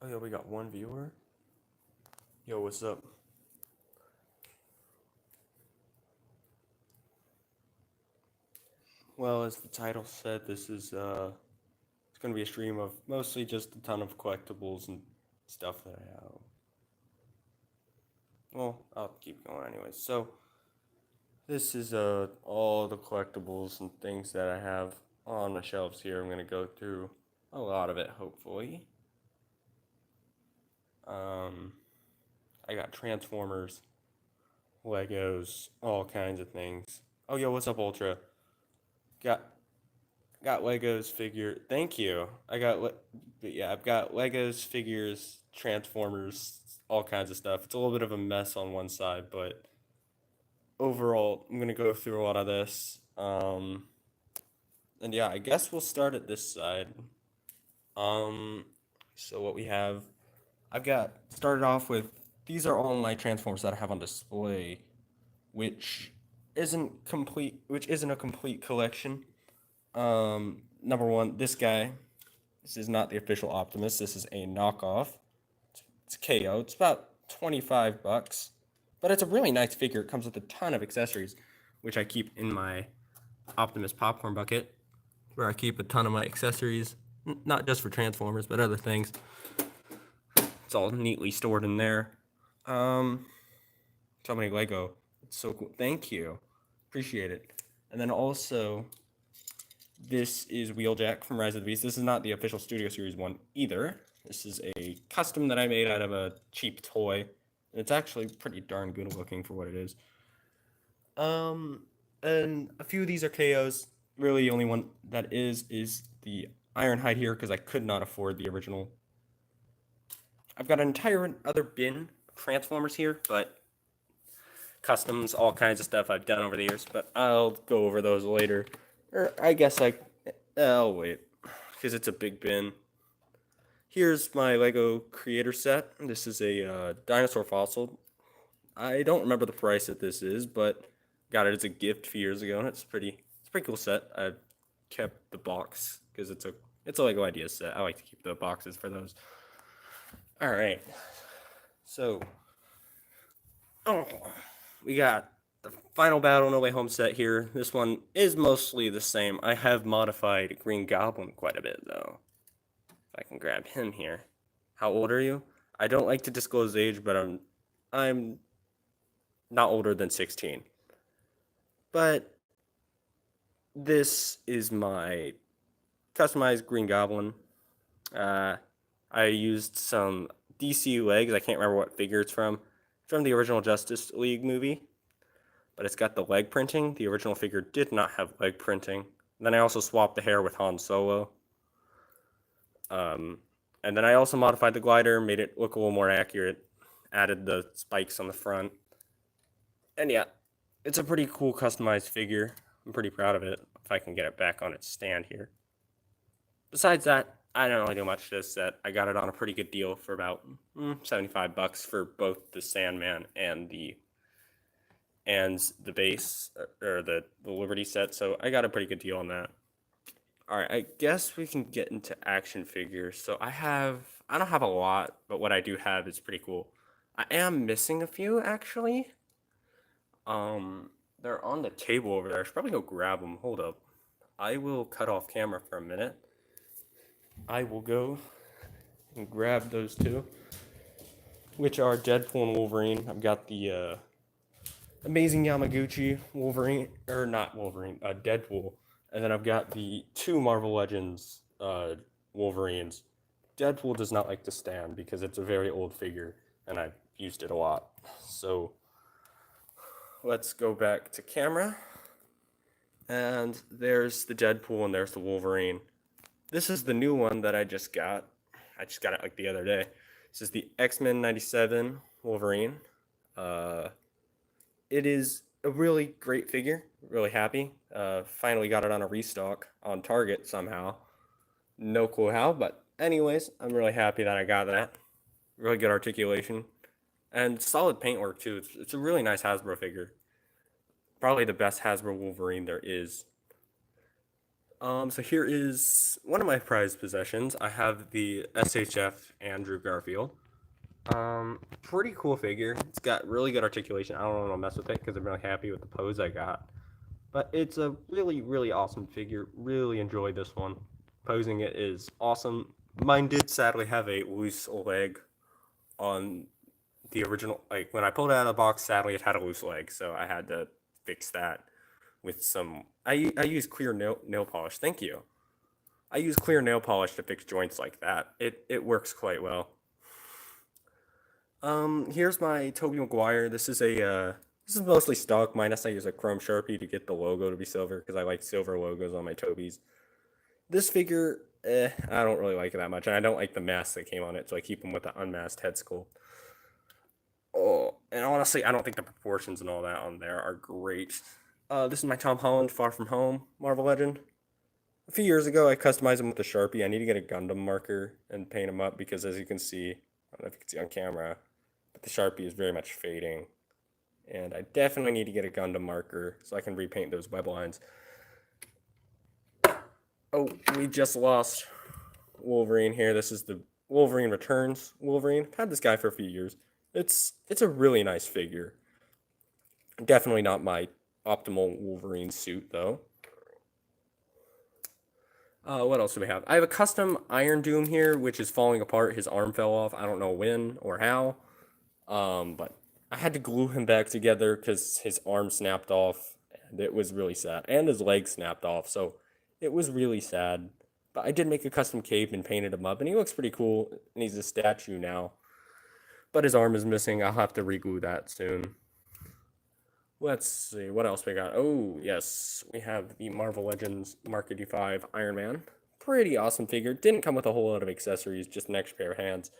Oh yeah, we got one viewer. Yo, what's up? Well, as the title said, this is it's gonna be a stream of mostly just a ton of collectibles and stuff that I have. Well, I'll keep going anyways. So this is all the collectibles and things that I have on the shelves here. I'm gonna go through a lot of it, hopefully. Um, I got Transformers, Legos, all kinds of things. Oh, yo, what's up, Ultra? Got got Legos figure. Thank you. But yeah, I've got Legos figures, Transformers, all kinds of stuff. It's a little bit of a mess on one side, but overall, I'm gonna go through a lot of this. And yeah, I guess we'll start at this side. Um, so what we have, I've got started off with these are all my Transformers that I have on display, which which isn't a complete collection. Number one, this guy. This is not the official Optimus. This is a knockoff. It's KO. It's about 25 bucks, but it's a really nice figure. It comes with a ton of accessories, which I keep in my Optimus popcorn bucket, where I keep a ton of my accessories, not just for Transformers, but other things. It's all neatly stored in there. Um, so many Lego. It's so cool. Thank you. Appreciate it. And then also, this is Wheeljack from Rise of the Beast. This is not the official Studio Series one either. This is a custom that I made out of a cheap toy. It's actually pretty darn good looking for what it is. Um, and a few of these are KOs. Really, the only one that is the Ironhide here because I could not afford the original. I've got an entire other bin of Transformers here, but customs, all kinds of stuff I've done over the years. But I'll go over those later. Or I guess I'll wait because it's a big bin. Here's my Lego creator set. This is a dinosaur fossil. I don't remember the price that this is, but got it as a gift a few years ago, and it's a pretty cool set. I kept the box because it's a Lego Ideas set. I like to keep the boxes for those. All right, so oh, we got the Final Battle No Way Home set here. This one is mostly the same. I have modified Green Goblin quite a bit though. If I can grab him here. How old are you? I don't like to disclose age, but I'm not older than 16. But this is my customized Green Goblin. Uh, I used some DC legs. I can't remember what figure it's from. It's from the original Justice League movie, but it's got the leg printing. The original figure did not have leg printing. And then I also swapped the hair with Han Solo. And then I also modified the glider, made it look a little more accurate, added the spikes on the front. And yeah, it's a pretty cool customized figure. I'm pretty proud of it, if I can get it back on its stand here. Besides that, I don't really do much to this set. I got it on a pretty good deal for about 75 bucks for both the Sandman and the base or the Liberty set, so I got a pretty good deal on that. All right, I guess we can get into action figures. So I don't have a lot, but what I do have is pretty cool. I am missing a few actually. They're on the table over there. I should probably go grab them. Hold up. I will cut off camera for a minute. I will go and grab those two, which are Deadpool and Wolverine. I've got the Amazing Yamaguchi Wolverine, or not Wolverine, Deadpool. And then I've got the two Marvel Legends Wolverines. Deadpool does not like to stand because it's a very old figure, and I've used it a lot. So let's go back to camera. And there's the Deadpool and there's the Wolverine. This is the new one that I just got. I just got it like the other day. This is the X-Men 97 Wolverine. It is a really great figure. Really happy. Finally got it on a restock on Target somehow. No clue how, but anyways, I'm really happy that I got that. Really good articulation. And solid paintwork too. It's a really nice Hasbro figure. Probably the best Hasbro Wolverine there is. So here is one of my prized possessions. I have the SHF Andrew Garfield. Pretty cool figure. It's got really good articulation. I don't want to mess with it because I'm really happy with the pose I got. But it's a really, really awesome figure. Really enjoyed this one. Posing it is awesome. Mine did sadly have a loose leg on the original. Like when I pulled it out of the box, sadly it had a loose leg, so I had to fix that with some. I use clear nail polish. Thank you. I use clear nail polish to fix joints like that. It works quite well. Here's my Tobey Maguire. This is mostly stock, minus I use a chrome Sharpie to get the logo to be silver because I like silver logos on my Tobies. This figure, I don't really like it that much, and I don't like the mask that came on it, so I keep them with the unmasked head sculpt. Oh, and honestly, I don't think the proportions and all that on there are great. This is my Tom Holland Far From Home Marvel Legend. A few years ago, I customized him with a Sharpie. I need to get a Gundam marker and paint him up because, as you can see, I don't know if you can see on camera, but the Sharpie is very much fading. And I definitely need to get a Gundam marker so I can repaint those web lines. Oh, we just lost Wolverine here. This is the Wolverine Returns Wolverine. I've had this guy for a few years. It's a really nice figure. Definitely not my optimal Wolverine suit, though. What else do we have? I have a custom Iron Doom here, which is falling apart. His arm fell off. I don't know when or how. But I had to glue him back together because his arm snapped off, and it was really sad. And his leg snapped off, so it was really sad. But I did make a custom cape and painted him up, and he looks pretty cool, and he's a statue now. But his arm is missing. I'll have to reglue that soon. Let's see, what else we got? Oh, yes, we have the Marvel Legends Mark 85 Iron Man. Pretty awesome figure. Didn't come with a whole lot of accessories, just an extra pair of hands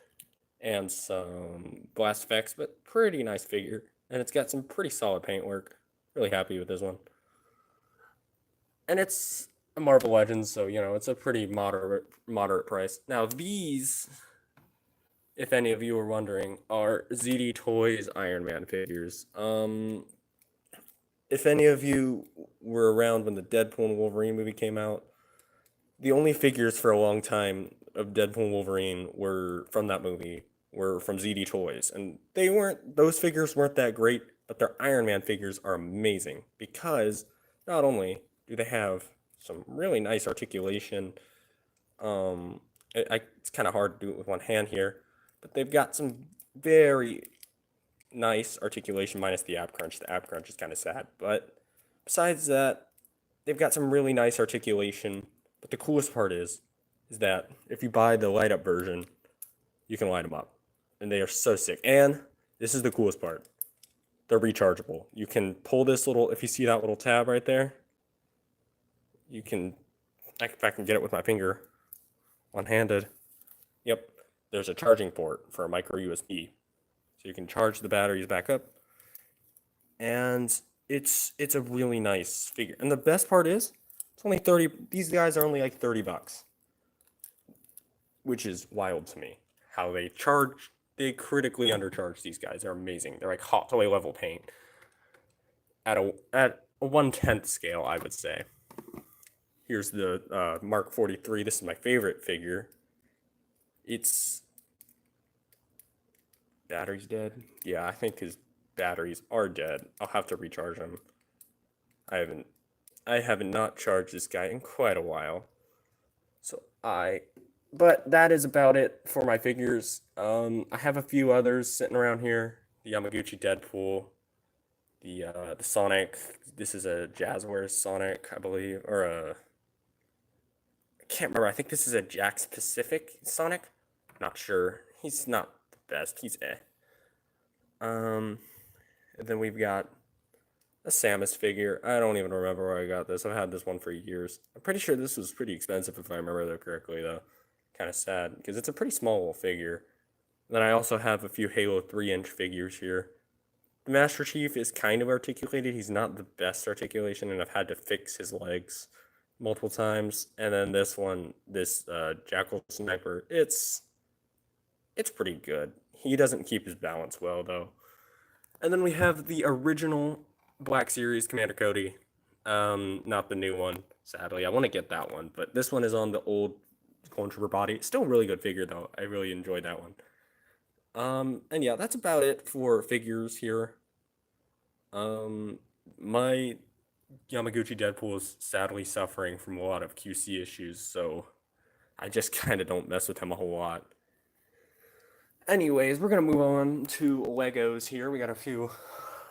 and some blast effects, but pretty nice figure. And it's got some pretty solid paintwork. Really happy with this one. And it's a Marvel Legends, so it's a pretty moderate price. Now these, if any of you are wondering, are ZD Toys Iron Man figures. If any of you were around when the Deadpool and Wolverine movie came out, the only figures for a long time of Deadpool and Wolverine were from that movie were from ZD Toys, and those figures weren't that great, but their Iron Man figures are amazing because not only do they have some really nice articulation, it's kind of hard to do it with one hand here, but they've got some very nice articulation minus the ab crunch. The ab crunch is kind of sad, but besides that, they've got some really nice articulation. But the coolest part is that if you buy the light up version, you can light them up, and they are so sick. And this is the coolest part: they're rechargeable. You can pull this little. If you see that little tab right there, you can. If I can get it with my finger, one-handed. Yep, there's a charging port for a micro USB. So you can charge the batteries back up, and it's a really nice figure. And the best part is, it's only 30. These guys are only like $30, which is wild to me. How they critically undercharge these guys. They're amazing. They're like hot toy level paint at a 1/10 scale, I would say. Here's the Mark 43. This is my favorite figure. It's battery's dead. Yeah, I think his batteries are dead. I'll have to recharge them. I haven't not charged this guy in quite a while. But that is about it for my figures. I have a few others sitting around here. The Yamaguchi Deadpool, the Sonic. This is a Jazzwares Sonic, I believe, or I can't remember. I think this is a Jakks Pacific Sonic. Not sure. He's not the best. He's eh. And then we've got a Samus figure. I don't even remember where I got this. I've had this one for years. I'm pretty sure this was pretty expensive if I remember that correctly, though. Kind of sad because it's a pretty small little figure. Then I also have a few Halo 3-inch figures here. The Master Chief is kind of articulated. He's not the best articulation, and I've had to fix his legs multiple times. And then this one, this Jackal Sniper, it's pretty good. He doesn't keep his balance well, though. And then we have the original Black Series Commander Cody, not the new one. sadly. I want to get that one, but this one is on the old Clone Trooper body. Still a really good figure though. I really enjoyed that one. And yeah, that's about it for figures here. Um, my Yamaguchi Deadpool is sadly suffering from a lot of QC issues, so I just kind of don't mess with him a whole lot. Anyways, we're gonna move on to Legos here. We got a few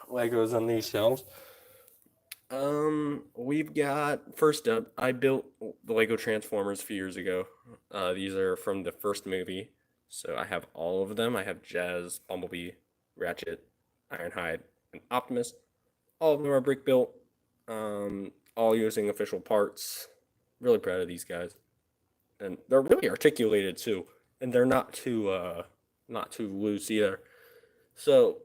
Legos on these shelves. We've got first up. I built the Lego Transformers a few years ago. These are from the first movie, so I have all of them. I have Jazz, Bumblebee, Ratchet, Ironhide, and Optimus. All of them are brick built. All using official parts. Really proud of these guys, and they're really articulated too, and they're not too loose either. So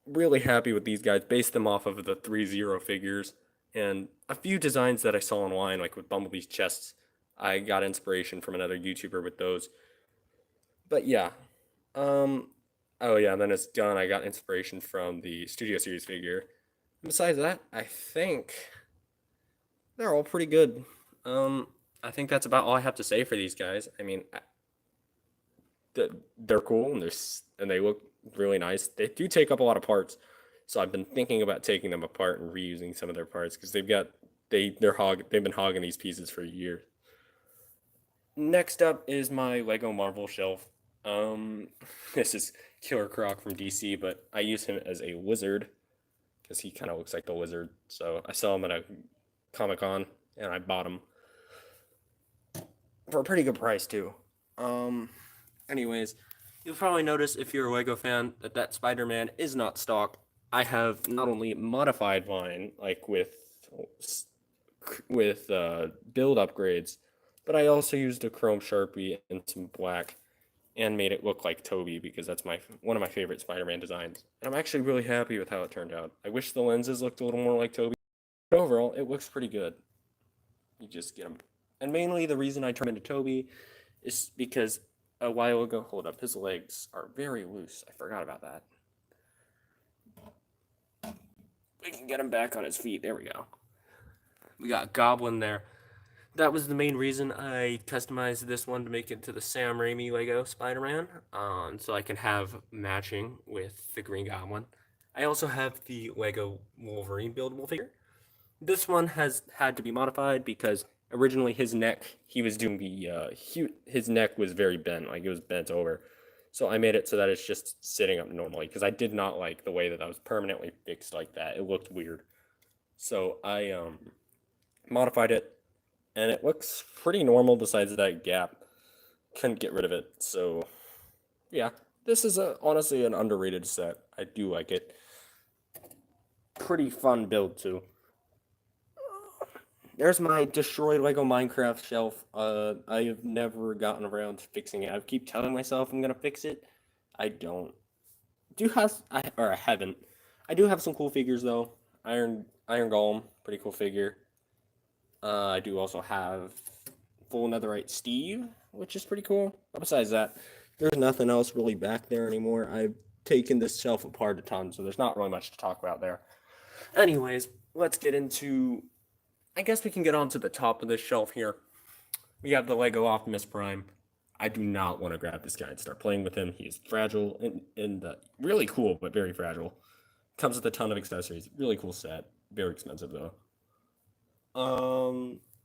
really happy with these guys. Based them off of the 3-0 figures and a few designs that I saw online, like with Bumblebee's chests. I got inspiration from another YouTuber with those. But yeah, um, oh yeah, and then it's done. I got inspiration from the Studio Series figure. Besides that, I think they're all pretty good. Um, I think that's about all I have to say for these guys. I mean, they're cool and and they look really nice. They do take up a lot of parts, so I've been thinking about taking them apart and reusing some of their parts because they've been hogging these pieces for years. Next up is my Lego Marvel shelf. Um, this is Killer Croc from DC, but I use him as a wizard because he kind of looks like the wizard. So I saw him at a Comic Con and I bought him for a pretty good price too. Um, Anyways, you'll probably notice if you're a Lego fan that Spider-Man is not stock. I have not only modified mine like with build upgrades, but I also used a chrome Sharpie and some black and made it look like Toby because that's my one of my favorite Spider-Man designs. And I'm actually really happy with how it turned out. I wish the lenses looked a little more like Toby, but overall it looks pretty good. You just get them. And mainly the reason I turned into Toby is because a while ago, hold up, his legs are very loose. I forgot about that. We can get him back on his feet. There we go. We got Goblin there. That was the main reason I customized this one to make it to the Sam Raimi Lego Spider-Man, so I can have matching with the Green Goblin. I also have the Lego Wolverine buildable figure. This one has had to be modified because originally his neck, he was doing his neck was very bent, like it was bent over. So I made it so that it's just sitting up normally because I did not like the way that was permanently fixed like that. It looked weird. So I modified it and it looks pretty normal besides that gap. Couldn't get rid of it. So yeah, this is honestly an underrated set. I do like it. Pretty fun build too. There's my destroyed Lego Minecraft shelf. I have never gotten around to fixing it. I keep telling myself I'm gonna fix it. I don't. I haven't. I do have some cool figures though. Iron Golem, pretty cool figure. I do also have full Netherite Steve, which is pretty cool. But besides that, there's nothing else really back there anymore. I've taken this shelf apart a ton, so there's not really much to talk about there. Anyways, let's get into. I guess we can get on to the top of this shelf here. We have the Lego Optimus Prime. I do not want to grab this guy and start playing with him. He's fragile and really cool, but very fragile. Comes with a ton of accessories. Really cool set. Very expensive though.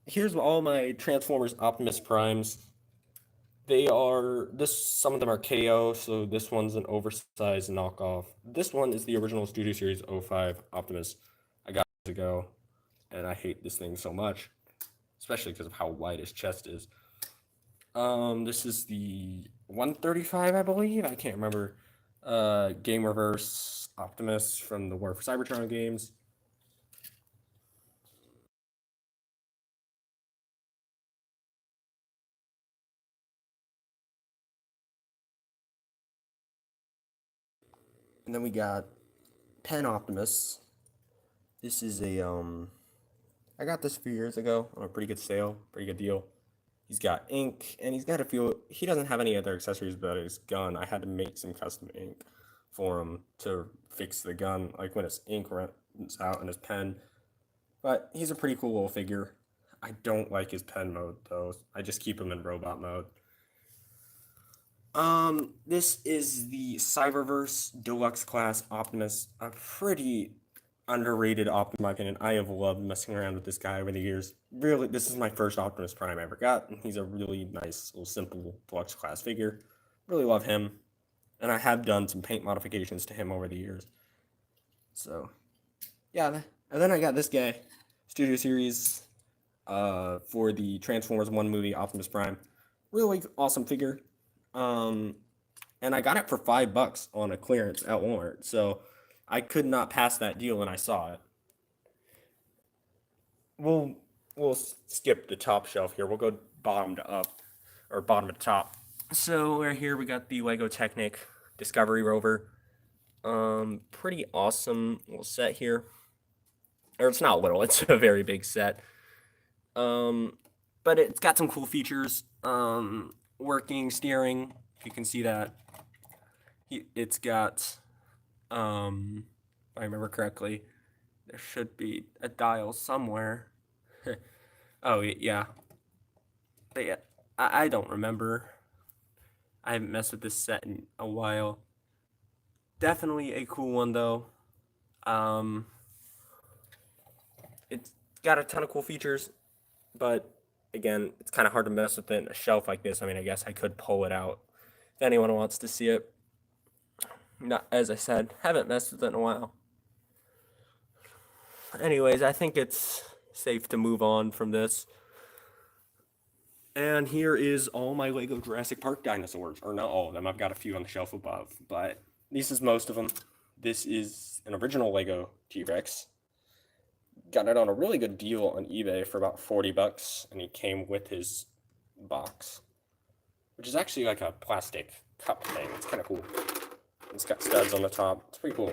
Here's all my Transformers Optimus Primes. They are some of them are KO, so this one's an oversized knockoff. This one is the original Studio Series '05 Optimus I got years ago, and I hate this thing so much, especially because of how wide his chest is. This is the 135, I believe. I can't remember. Game Reverse Optimus from the War for Cybertron games. And then we got Pen Optimus. This is I got this a few years ago on a pretty good sale, pretty good deal. He's got ink, and he's got a few. He doesn't have any other accessories but his gun. I had to make some custom ink for him to fix the gun, like when his ink runs out in his pen. But he's a pretty cool little figure. I don't like his pen mode, though. I just keep him in robot mode. This is the Cyberverse Deluxe Class Optimus. A pretty underrated Optimus, in my opinion. I have loved messing around with this guy over the years. Really, this is my first Optimus Prime I ever got, and he's a really nice, little simple Deluxe Class figure. Really love him, and I have done some paint modifications to him over the years. So, yeah, and then I got this guy, Studio Series, for the Transformers 1 movie, Optimus Prime. Really awesome figure. And I got it for $5 on a clearance at Walmart, so I could not pass that deal when I saw it. We'll skip the top shelf here. We'll go bottom to up, or bottom to top. So right here we got the Lego Technic Discovery Rover. Pretty awesome little set here. Or it's not little, it's a very big set. But it's got some cool features. Working steering, if you can see that. It's got, if I remember correctly, there should be a dial somewhere. Oh, yeah. But yeah, I don't remember. I haven't messed with this set in a while. Definitely a cool one, though. It's got a ton of cool features, but again, it's kind of hard to mess with it in a shelf like this. I mean, I guess I could pull it out if anyone wants to see it. Not, as I said, haven't messed with it in a while. Anyways, I think it's safe to move on from this. And here is all my Lego Jurassic Park dinosaurs. Or not all of them, I've got a few on the shelf above, but this is most of them. This is an original Lego T-Rex. Got it on a really good deal on eBay for about $40, and he came with his box, which is actually like a plastic cup thing. It's kind of cool. It's got studs on the top. It's pretty cool.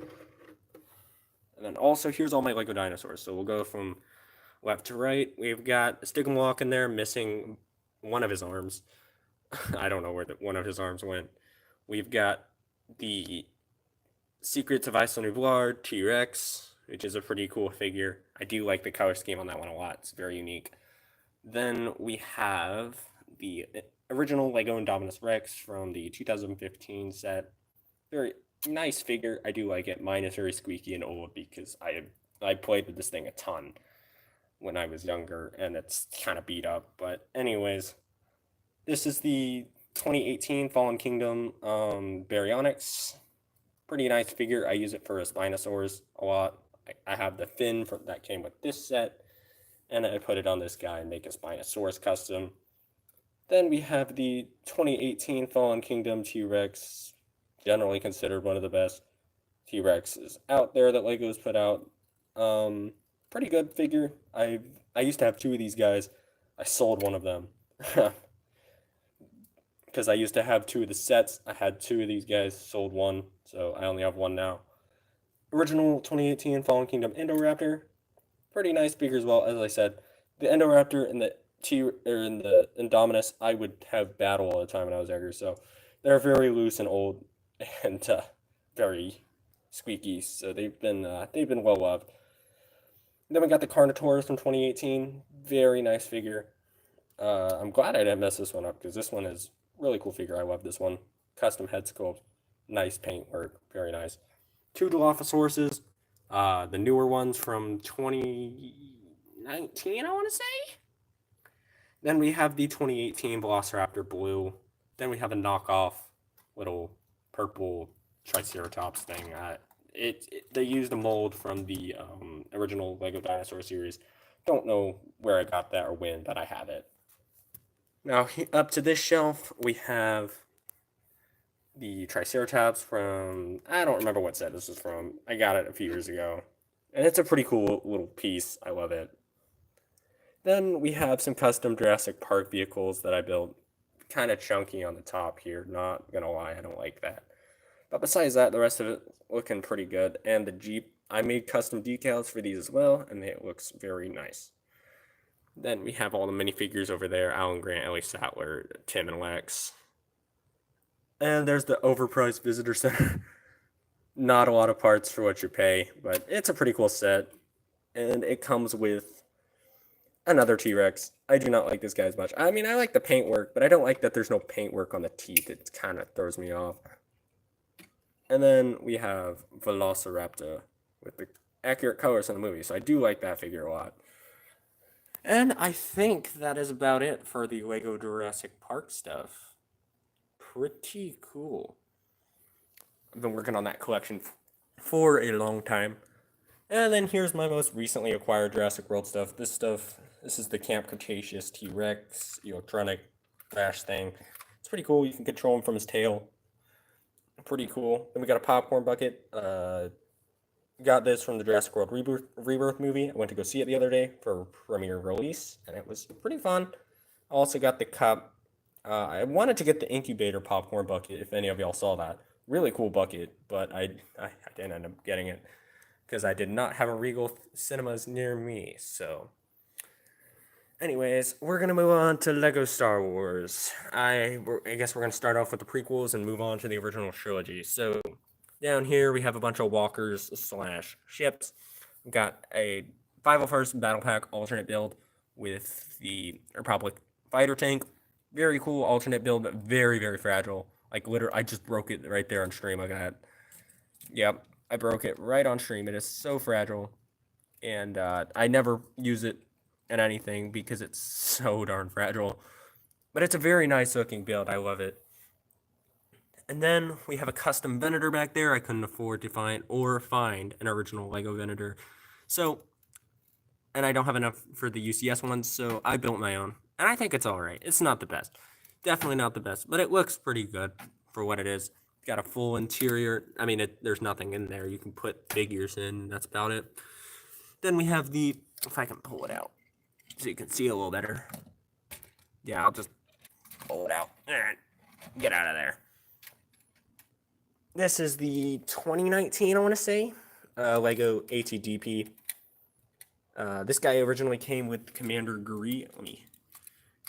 And then also, here's all my Lego dinosaurs. So we'll go from left to right. We've got a Stigmawalk in there, missing one of his arms. I don't know where one of his arms went. We've got the Secrets of Iceland Nublar T-Rex, which is a pretty cool figure. I do like the color scheme on that one a lot. It's very unique. Then we have the original Lego Indominus Rex from the 2015 set. Very nice figure. I do like it. Mine is very squeaky and old because I played with this thing a ton when I was younger, and it's kind of beat up. But anyways, this is the 2018 Fallen Kingdom Baryonyx. Pretty nice figure. I use it for Spinosaurs a lot. I have the fin that came with this set, and I put it on this guy and make a Spinosaurus custom. Then we have the 2018 Fallen Kingdom T-Rex, generally considered one of the best T-Rexes out there that Lego's put out. Pretty good figure. I used to have two of these guys. I sold one of them. Because I used to have two of the sets. I had two of these guys, sold one, so I only have one now. Original 2018 Fallen Kingdom Indoraptor. Pretty nice figure as well, as I said. The Indoraptor and the Indominus, I would have battle all the time when I was younger, so they're very loose and old and very squeaky, so they've been well loved. Then we got the Carnotaurus from 2018. Very nice figure. I'm glad I didn't mess this one up because this one is really cool figure. I love this one. Custom head sculpt. Nice paint work. Very nice. Two Dilophosaurus. The newer ones from 2019, I want to say. Then we have the 2018 Velociraptor Blue. Then we have a knockoff little purple Triceratops thing. They used a mold from the original Lego Dinosaur series. Don't know where I got that or when, but I have it. Now, up to this shelf, we have the Triceratops from, I don't remember what set this is from. I got it a few years ago. And it's a pretty cool little piece. I love it. Then we have some custom Jurassic Park vehicles that I built. Kind of chunky on the top here. Not gonna lie, I don't like that. But besides that, the rest of it looking pretty good. And the Jeep, I made custom decals for these as well, and it looks very nice. Then we have all the minifigures over there. Alan Grant, Ellie Sattler, Tim and Lex. And there's the overpriced visitor center. Not a lot of parts for what you pay, but it's a pretty cool set. And it comes with Another T-Rex. I do not like this guy as much. I mean, I like the paintwork, but I don't like that there's no paintwork on the teeth. It kind of throws me off. And then we have Velociraptor with the accurate colors in the movie, so I do like that figure a lot. And I think that is about it for the Lego Jurassic Park stuff. Pretty cool. I've been working on that collection for a long time. And then here's my most recently acquired Jurassic World stuff. This is the Camp Cretaceous T-Rex electronic crash thing. It's pretty cool. You can control him from his tail. Pretty cool. Then we got a popcorn bucket. Got this from the Jurassic World Rebirth movie. I went to go see it the other day for premiere release, and it was pretty fun. I also got the cup. I wanted to get the incubator popcorn bucket, if any of y'all saw that. Really cool bucket, but I didn't end up getting it because I did not have a Regal Cinemas near me. So, anyways, we're gonna move on to Lego Star Wars. I guess we're gonna start off with the prequels and move on to the original trilogy. So, down here we have a bunch of walkers slash ships. We've got a 501st Battle Pack alternate build with the Republic fighter tank. Very cool alternate build, but very, very fragile. Like, literally, I just broke it right there on stream. Look at that. Yep, I broke it right on stream. It is so fragile. And I never use it in anything because it's so darn fragile. But it's a very nice looking build. I love it. And then we have a custom Venator back there. I couldn't afford to find an original Lego Venator. So, and I don't have enough for the UCS ones, so I built my own. And I think it's alright. It's not the best. Definitely not the best, but it looks pretty good for what it is. Got a full interior. I mean, there's nothing in there. You can put figures in. That's about it. Then we have the, if I can pull it out so you can see a little better. Yeah, I'll just pull it out. Get out of there. This is the 2019, I want to say, Lego ATDP. This guy originally came with Commander Guri. Let me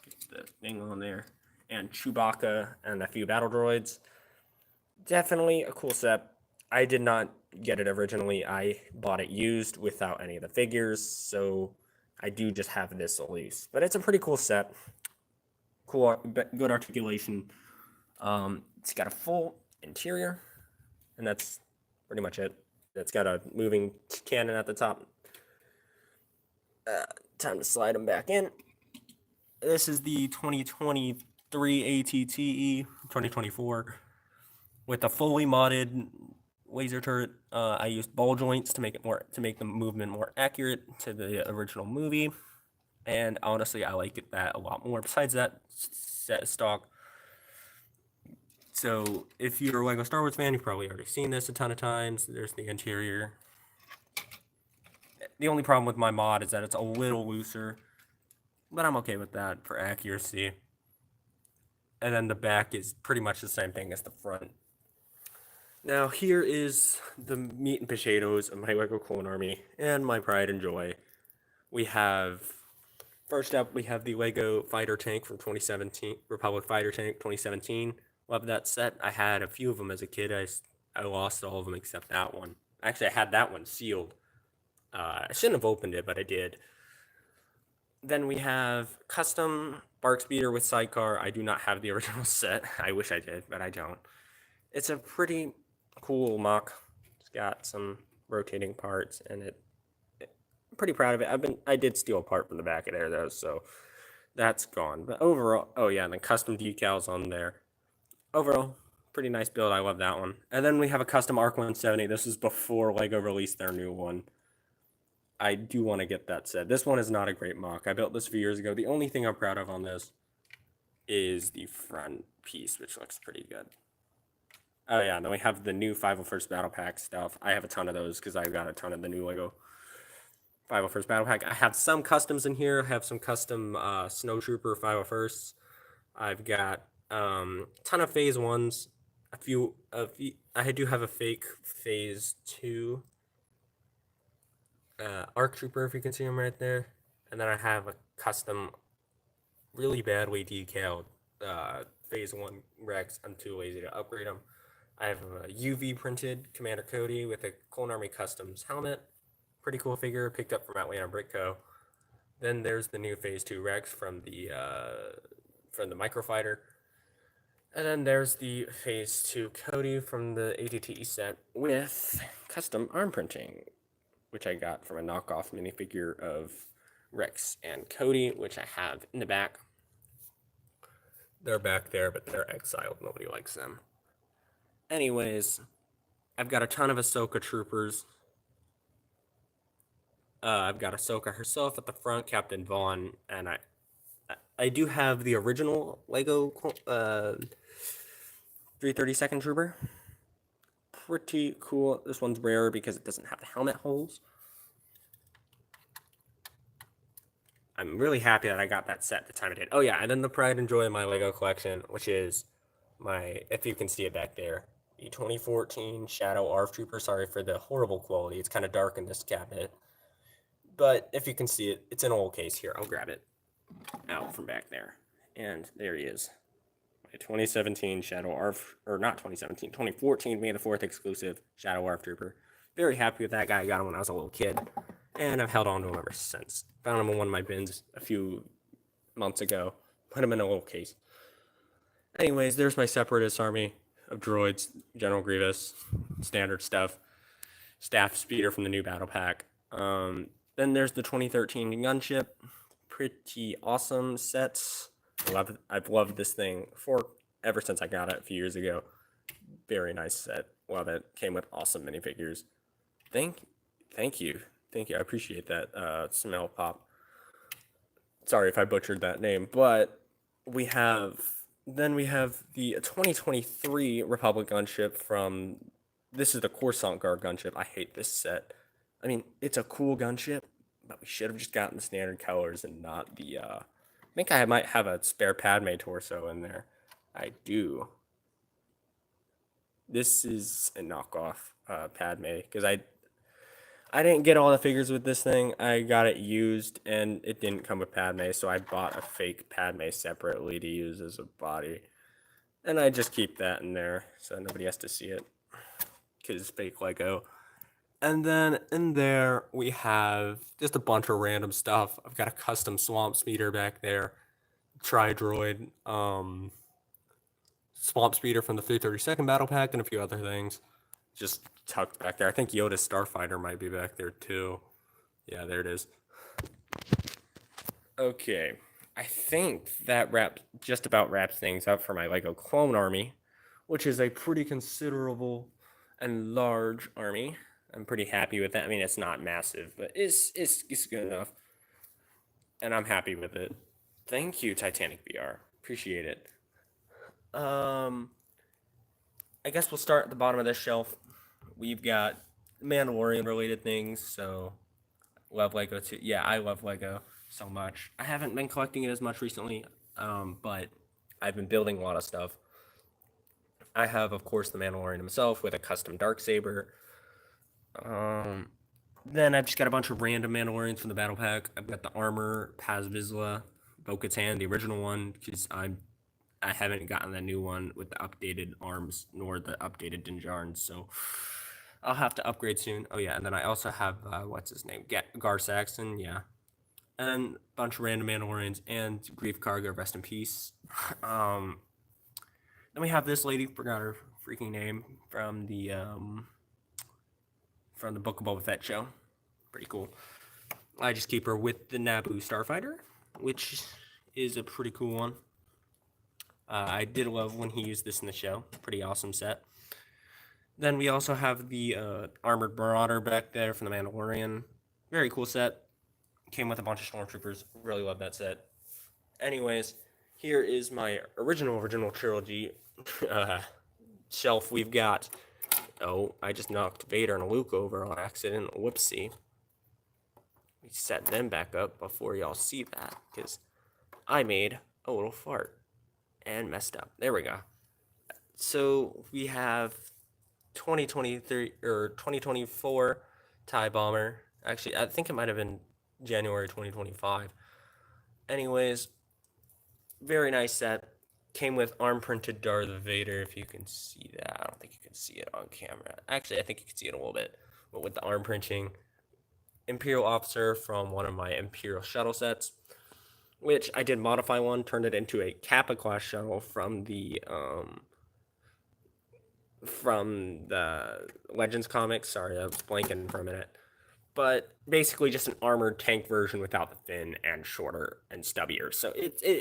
get the thing on there. And Chewbacca and a few battle droids. Definitely a cool set. I did not get it originally. I bought it used without any of the figures, so I do just have this loose. But it's a pretty cool set. Cool, good articulation. It's got a full interior, and that's pretty much it. It's got a moving cannon at the top. Time to slide them back in. This is the 2023 ATTE 2024 with a fully modded laser turret. I used ball joints to make the movement more accurate to the original movie, and honestly, I like that a lot more. Besides that, set stock. So if you're a Lego Star Wars fan, you've probably already seen this a ton of times. There's the interior. The only problem with my mod is that it's a little looser, but I'm okay with that for accuracy. And then the back is pretty much the same thing as the front. Now here is the meat and potatoes of my Lego Clone Army and my pride and joy. We have, first up, we have the Lego Fighter Tank from 2017, Republic Fighter Tank 2017. Love that set. I had a few of them as a kid. I lost all of them except that one. Actually, I had that one sealed. I shouldn't have opened it, but I did. Then we have custom Bark Speeder with sidecar. I do not have the original set. I wish I did, but I don't. It's a pretty cool mock. It's got some rotating parts, and I'm pretty proud of it. I did steal a part from the back of there though, so that's gone. But overall, oh yeah, and then custom decals on there. Overall, pretty nice build. I love that one. And then we have a custom Arc 170. This is before Lego released their new one. I do want to get that set. This one is not a great mock. I built this a few years ago. The only thing I'm proud of on this is the front piece, which looks pretty good. Oh yeah, and then we have the new 501st Battle Pack stuff. I have a ton of those because I got a ton of the new Lego 501st Battle Pack. I have some customs in here. I have some custom Snowtrooper 501sts. I've got ton of Phase 1s. I do have a fake Phase 2 ARC Trooper, if you can see him right there. And then I have a custom, really badly decaled Phase 1 Rex. I'm too lazy to upgrade them. I have a UV printed Commander Cody with a Clone Army Customs helmet. Pretty cool figure, picked up from Atlanta Brick Co. Then there's the new Phase 2 Rex from the Microfighter. And then there's the Phase 2 Cody from the ATT set with custom arm printing, which I got from a knockoff minifigure of Rex and Cody, which I have in the back. They're back there, but they're exiled. Nobody likes them. Anyways, I've got a ton of Ahsoka troopers. I've got Ahsoka herself at the front, Captain Vaughn, and I do have the original Lego 332nd Trooper. Pretty cool. This one's rare because it doesn't have the helmet holes. I'm really happy that I got that set the time I did. Oh yeah, and then the pride and joy of my Lego collection, which is my, if you can see it back there, the 2014 Shadow ARF Trooper. Sorry for the horrible quality. It's kind of dark in this cabinet. But if you can see it, it's in an old case here. I'll grab it out from back there. And there he is. My 2017 Shadow ARF, or not 2017, 2014 May the 4th exclusive Shadow ARF Trooper. Very happy with that guy. I got him when I was a little kid. And I've held on to him ever since. Found him in one of my bins a few months ago. Put him in a little case. Anyways, there's my Separatist army of droids. General Grievous, standard stuff. Staff Speeder from the new battle pack. Then there's the 2013 gunship. Pretty awesome sets. I've loved this thing ever since I got it a few years ago. Very nice set. Love it. Came with awesome minifigures. Thank you. I appreciate that. Smell Pop. Sorry if I butchered that name, but we have the 2023 Republic gunship from. This is the Coruscant Guard gunship. I hate this set. I mean, it's a cool gunship, but we should have just gotten the standard colors and not the. I think I might have a spare Padme torso in there. I do. This is a knockoff Padme because I didn't get all the figures with this thing. I got it used and it didn't come with Padme, so I bought a fake Padme separately to use as a body. And I just keep that in there so nobody has to see it because it's fake Lego. And then in there we have just a bunch of random stuff. I've got a custom Swamp Speeder back there, Tri-Droid, Swamp Speeder from the 332nd Battle Pack, and a few other things just tucked back there. I think Yoda's Starfighter might be back there too. Yeah, there it is. Okay, I think that just about wraps things up for my Lego Clone Army, which is a pretty considerable and large army. I'm pretty happy with that. I mean, it's not massive, but it's good enough, and I'm happy with it. Thank you, Titanic VR. Appreciate it. I guess we'll start at the bottom of this shelf. We've got Mandalorian related things, so love Lego too. Yeah, I love Lego so much. I haven't been collecting it as much recently, but I've been building a lot of stuff. I have, of course, the Mandalorian himself with a custom Darksaber. Then I've just got a bunch of random Mandalorians from the battle pack. I've got the armor, Paz Vizsla, Bo-Katan, the original one, because I haven't gotten the new one with the updated arms nor the updated Din Djarin, so I'll have to upgrade soon. Oh yeah, and then I also have what's his name, Gar Saxon, yeah, and a bunch of random Mandalorians and Grief Karga, rest in peace. Then we have this lady, forgot her freaking name, from the Book of Boba Fett show. Pretty cool. I just keep her with the Naboo Starfighter, which is a pretty cool one. I did love when he used this in the show. Pretty awesome set. Then we also have the Armored Marauder back there from the Mandalorian. Very cool set. Came with a bunch of Stormtroopers. Really love that set. Anyways, here is my original trilogy shelf. We've got... Oh, I just knocked Vader and Luke over on accident. Whoopsie. We set them back up before y'all see that, because I made a little fart and messed up. There we go. So we have 2023 or 2024 TIE Bomber. Actually, I think it might have been January 2025. Anyways, very nice set. Came with arm printed Darth Vader, if you can see that. I don't think you can see it on camera. Actually, I think you can see it a little bit. But with the arm printing, Imperial officer from one of my Imperial shuttle sets, which I did modify one, turned it into a Kappa class shuttle from the Legends comics. Sorry, I was blanking for a minute. But basically just an armored tank version without the fin and shorter and stubbier. So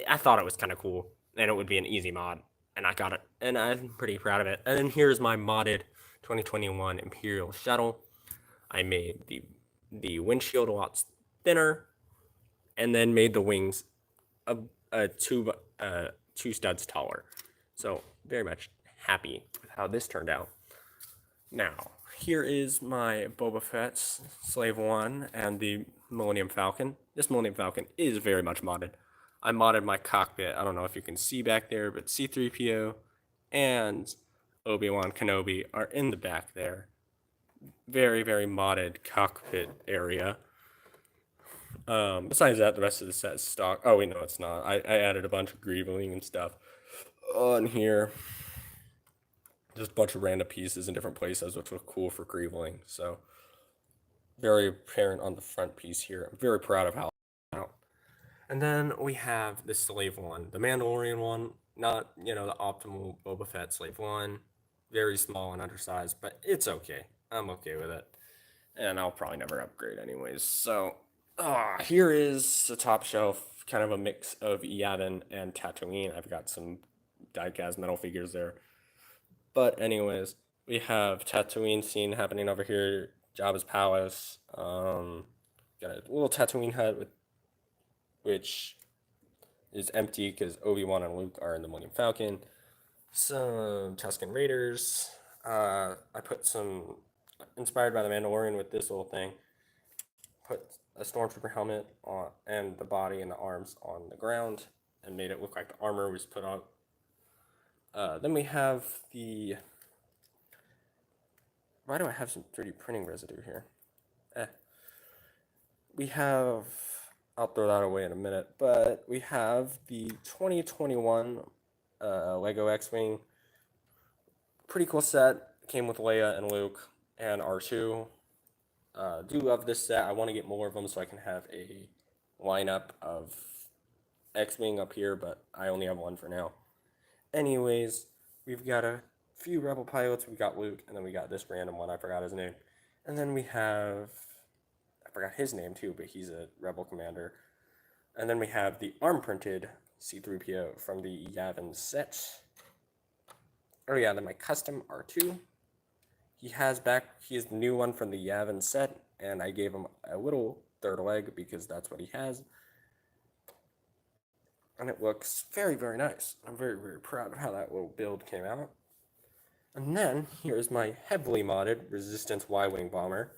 I thought it was kind of cool, and it would be an easy mod, and I got it, and I'm pretty proud of it. And then here's my modded 2021 Imperial shuttle. I made the windshield a lot thinner, and then made the wings a two studs taller. So very much happy with how this turned out. Now, here is my Boba Fett Slave 1 and the Millennium Falcon. This Millennium Falcon is very much modded. I modded my cockpit. I don't know if you can see back there, but C-3PO and Obi-Wan Kenobi are in the back there. Very, very modded cockpit area. Besides that, the rest of the set is stock. Oh, wait, no, it's not. I added a bunch of greebling and stuff on here. Just a bunch of random pieces in different places, which look cool for greebling. So, very apparent on the front piece here. I'm very proud of how it came out. And then we have the Slave 1, the Mandalorian one. Not, the optimal Boba Fett Slave 1. Very small and undersized, but it's okay. I'm okay with it. And I'll probably never upgrade anyways. So, here is the top shelf, kind of a mix of Yavin and Tatooine. I've got some die-cast metal figures there. But anyways, we have Tatooine scene happening over here. Jabba's palace. Got a little Tatooine hut which is empty because Obi-Wan and Luke are in the Millennium Falcon. Some Tusken Raiders. I put some inspired by the Mandalorian with this little thing. Put a Stormtrooper helmet on and the body and the arms on the ground and made it look like the armor was put on. Then we have the. Why do I have some 3D printing residue here? We have. I'll throw that away in a minute, but we have the 2021 Lego X-Wing. Pretty cool set. Came with Leia and Luke and R2. Do love this set. I want to get more of them so I can have a lineup of X-Wing up here, but I only have one for now. Anyways, we've got a few Rebel pilots. We got Luke, and then we got this random one. I forgot his name. And then we have, I forgot his name too, but he's a Rebel commander. And then we have the arm-printed C-3PO from the Yavin set. Oh yeah, then my custom R2. He has the new one from the Yavin set, and I gave him a little third leg because that's what he has. And it looks very, very nice. I'm very, very proud of how that little build came out. And then, here's my heavily modded Resistance Y-Wing bomber.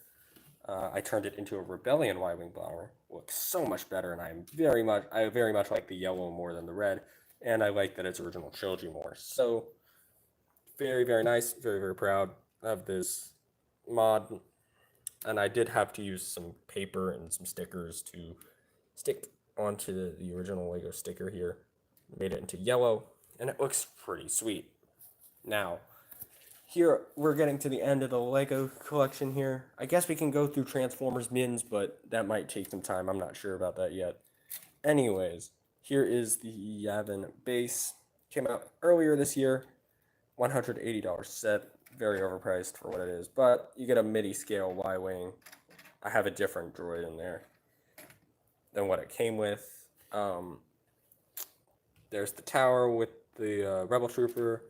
I turned it into a Rebellion Y-Wing bomber. Looks so much better, and I very much like the yellow more than the red, and I like that it's original trilogy more. So, very, very nice. Very, very proud of this mod. And I did have to use some paper and some stickers to stick onto the original Lego sticker here. Made it into yellow, and it looks pretty sweet. Now, here we're getting to the end of the Lego collection here. I guess we can go through Transformers bins, but that might take some time. I'm not sure about that yet. Anyways, here is the Yavin base. Came out earlier this year. $180 set. Very overpriced for what it is. But you get a MIDI scale Y-Wing. I have a different droid in there than what it came with. There's the tower with the Rebel Trooper.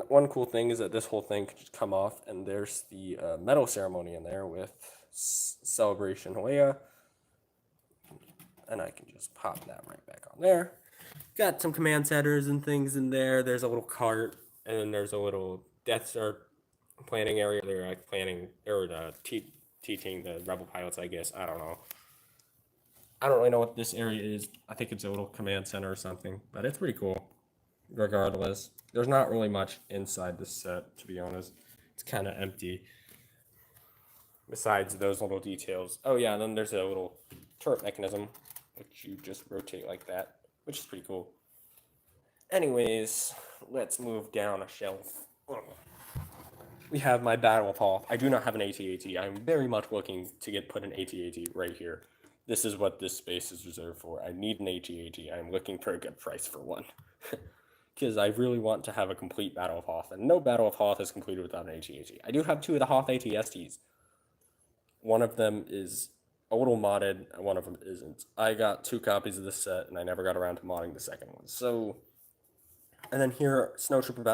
One cool thing is that this whole thing could just come off, and there's the medal ceremony in there with Celebration Leia. And I can just pop that right back on there. Got some command centers and things in there. There's a little cart, and then there's a little Death Star planning area. They're like planning or teaching the Rebel pilots, I guess. I don't know. I don't really know what this area is. I think it's a little command center or something, but it's pretty cool. Regardless, there's not really much inside this set, to be honest. It's kind of empty. Besides those little details. Oh yeah, and then there's a little turret mechanism, which you just rotate like that, which is pretty cool. Anyways, let's move down a shelf. we have my Battle of Hoth. I do not have an AT-AT. I'm very much looking to put an AT-AT right here. This is what this space is reserved for. I need an AT-AT. I'm looking for a good price for one. Because I really want to have a complete Battle of Hoth, and no Battle of Hoth is completed without an AT-AT. I do have two of the Hoth AT-STs. One of them is a little modded, and one of them isn't. I got 2 copies of this set, and I never got around to modding the second one. So, and then here,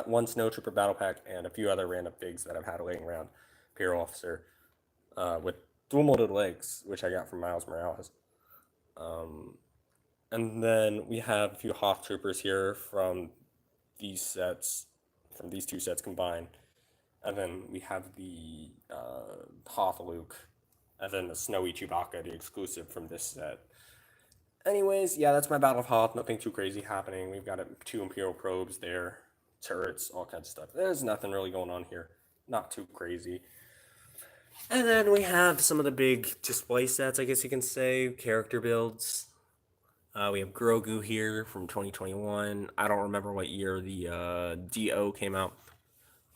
one Snowtrooper battle pack, and a few other random figs that I've had laying around. Imperial Officer, with dual molded legs, which I got from Miles Morales. And then we have a few Hoth Troopers here from these sets, from these 2 sets combined. And then we have the Hoth Luke, and then the Snowy Chewbacca, the exclusive from this set. Anyways, yeah, that's my Battle of Hoth. Nothing too crazy happening. We've got 2 Imperial probes there, turrets, all kinds of stuff. There's nothing really going on here. Not too crazy. And then we have some of the big display sets, I guess you can say, character builds. We have Grogu here from 2021. I don't remember what year the DO came out.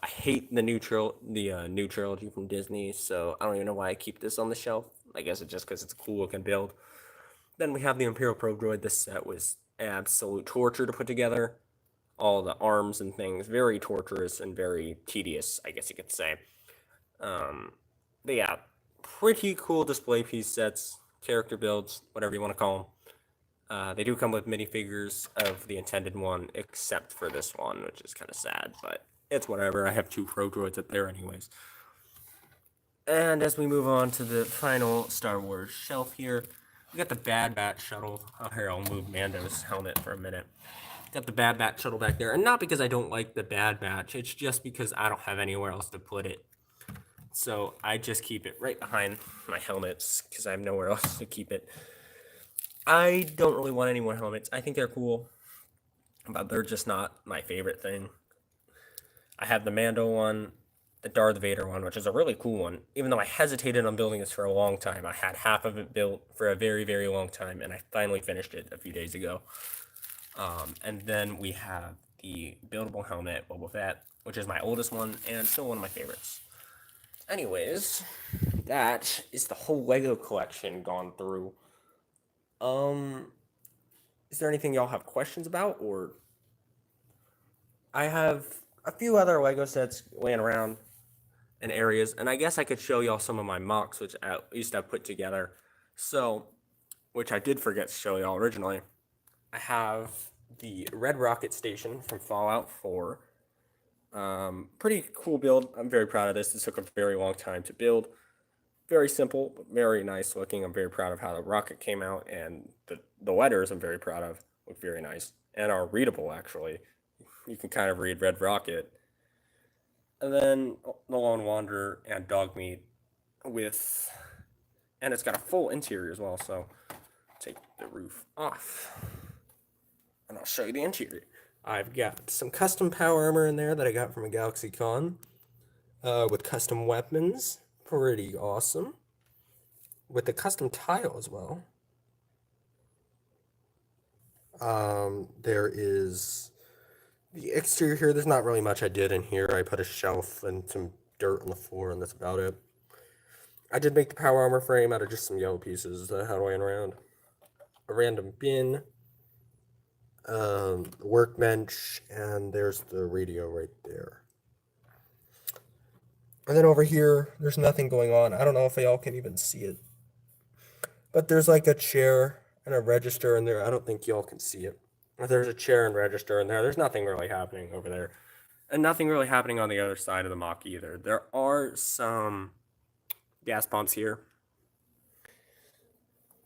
I hate the new trilogy from Disney, so I don't even know why I keep this on the shelf. I guess it's just because it's a cool looking build. Then we have the Imperial Probe Droid. This set was absolute torture to put together. All the arms and things, very torturous and very tedious, I guess you could say. But yeah, pretty cool display piece sets, character builds, whatever you want to call them. They do come with minifigures of the intended one, except for this one, which is kind of sad, but it's whatever. I have 2 Pro Droids up there anyways. And as we move on to the final Star Wars shelf here, we got the Bad Batch shuttle. Oh, here, I'll move Mando's helmet for a minute. Got the Bad Batch shuttle back there, and not because I don't like the Bad Batch, it's just because I don't have anywhere else to put it. So I just keep it right behind my helmets, because I have nowhere else to keep it. I don't really want any more helmets. I think they're cool, but they're just not my favorite thing. I have the Mando one, the Darth Vader one, which is a really cool one. Even though I hesitated on building this for a long time, I had half of it built for a very, very long time, and I finally finished it a few days ago. And then we have the buildable helmet, Boba Fett, which is my oldest one, and still one of my favorites. Anyways, that is the whole Lego collection gone through. Is there anything y'all have questions about, or? I have a few other Lego sets laying around in areas, and I guess I could show y'all some of my mocks, which I used to have put together. So, which I did forget to show y'all originally. I have the Red Rocket Station from Fallout 4. Pretty cool build. I'm very proud of this. This took a very long time to build. Very simple, but very nice looking. I'm very proud of how the rocket came out, and the letters I'm very proud of. Look very nice and are readable, actually. You can kind of read Red Rocket. And then the Lone Wanderer and Dogmeat and it's got a full interior as well, so take the roof off. And I'll show you the interior. I've got some custom power armor in there that I got from a Galaxy Con, with custom weapons. Pretty awesome. With the custom tile as well. There is the exterior here. There's not really much I did in here. I put a shelf and some dirt on the floor, and that's about it. I did make the power armor frame out of just some yellow pieces that I had laying around. A random bin, workbench, and there's the radio right there. And then over here, there's nothing going on. I don't know if y'all can even see it. But there's like a chair and a register in there. I don't think y'all can see it. But there's a chair and register in there. There's nothing really happening over there. And nothing really happening on the other side of the mock either. There are some gas pumps here.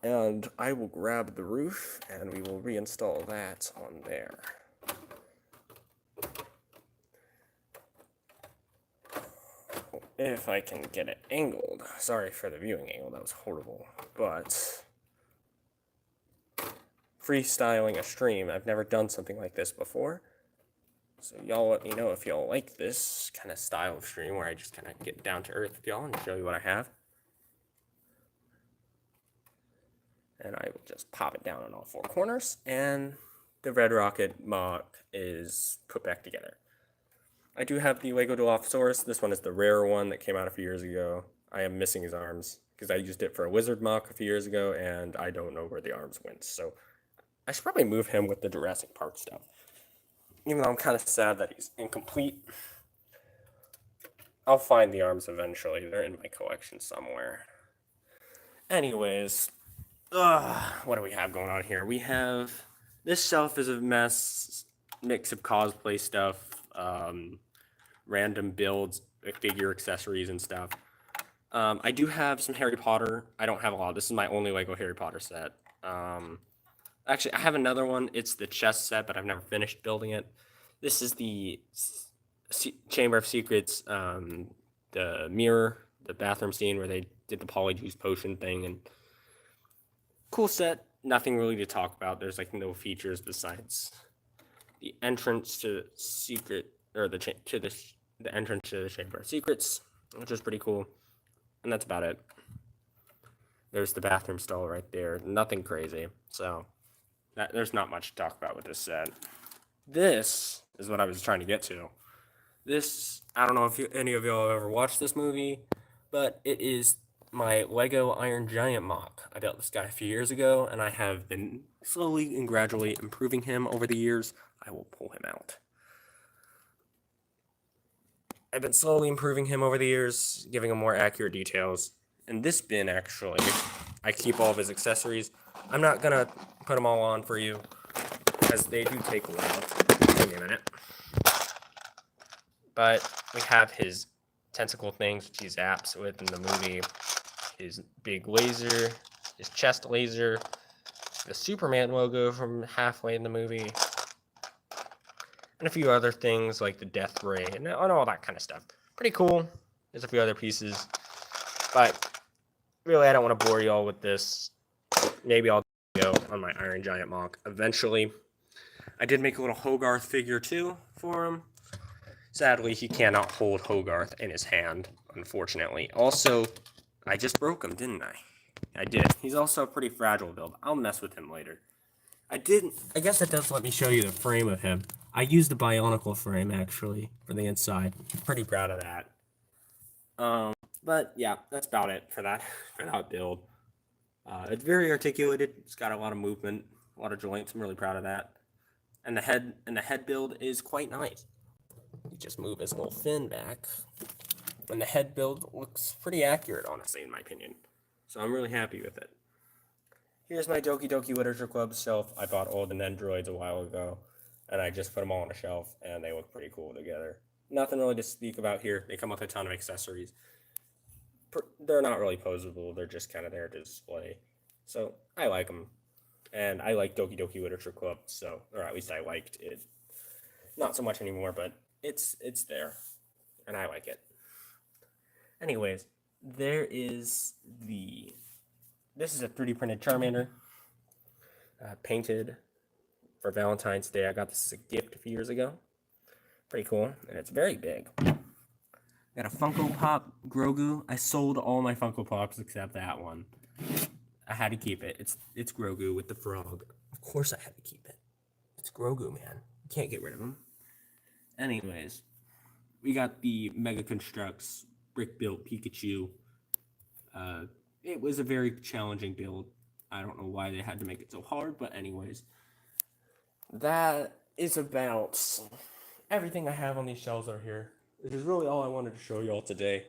And I will grab the roof and we will reinstall that on there. If I can get it angled. Sorry for the viewing angle, that was horrible. But freestyling a stream, I've never done something like this before. So y'all let me know if y'all like this kind of style of stream where I just kind of get down to earth with y'all and show you what I have. And I will just pop it down on all 4 corners, and the Red Rocket mock is put back together. I do have the Lego Dilophosaurus. This one is the rare one that came out a few years ago. I am missing his arms because I used it for a wizard mock a few years ago, and I don't know where the arms went. So I should probably move him with the Jurassic Park stuff. Even though I'm kind of sad that he's incomplete. I'll find the arms eventually. They're in my collection somewhere. Anyways, what do we have going on here? We have this shelf is a mix of cosplay stuff, random builds, figure accessories and stuff. I do have some Harry Potter. I don't have a lot. This is my only Lego Harry Potter set. Actually, I have another one. It's the chess set, but I've never finished building it. This is the Chamber of Secrets, the mirror, the bathroom scene where they did the polyjuice potion thing, and cool set. Nothing really to talk about. There's like no features besides the entrance to secret or the entrance to the Chamber of Secrets, which is pretty cool, and that's about it. There's the bathroom stall right there. Nothing crazy. So there's not much to talk about with this set. This is what I was trying to get to. This, I don't know if any of y'all have ever watched this movie, but it is my Lego Iron Giant mock. I built this guy a few years ago, and I have been slowly and gradually improving him over the years. I will pull him out. I've been slowly improving him over the years, giving him more accurate details. In this bin, actually, I keep all of his accessories. I'm not going to put them all on for you, as they do take a while. Give me a minute. But we have his tentacle things, which he zaps with in the movie, his big laser, his chest laser, the Superman logo from halfway in the movie, and a few other things like the death ray and all that kind of stuff. Pretty cool. There's a few other pieces, but really I don't want to bore you all with this. Maybe I'll go on my Iron Giant mock eventually. I did make a little Hogarth figure too for him. Sadly, he cannot hold Hogarth in his hand, unfortunately. Also, I just broke him, didn't I? I did. He's also a pretty fragile build. I'll mess with him later. I guess that does let me show you the frame of him. I used the Bionicle frame, actually, for the inside. Pretty proud of that. But yeah, that's about it for that build. It's very articulated. It's got a lot of movement, a lot of joints. I'm really proud of that. And the head build is quite nice. You just move his little fin back, and the head build looks pretty accurate, honestly, in my opinion. So I'm really happy with it. Here's my Doki Doki Literature Club shelf. I bought all the Nendroids a while ago, and I just put them all on a shelf, and they look pretty cool together. Nothing really to speak about here. They come with a ton of accessories. They're not really posable. They're just kind of there to display. So I like them, and I like Doki Doki Literature Club, or at least I liked it. Not so much anymore, but it's there, and I like it. Anyways, this is a 3D printed Charmander, painted for Valentine's Day. I got this as a gift a few years ago. Pretty cool, and it's very big. Got a Funko Pop Grogu. I sold all my Funko Pops except that one. I had to keep it. It's Grogu with the frog. Of course I had to keep it. It's Grogu, man. You can't get rid of him. Anyways, we got the Mega Construx brick-built Pikachu. It was a very challenging build. I don't know why they had to make it so hard, but anyways. That is about everything I have on these shelves are here. This is really all I wanted to show y'all today.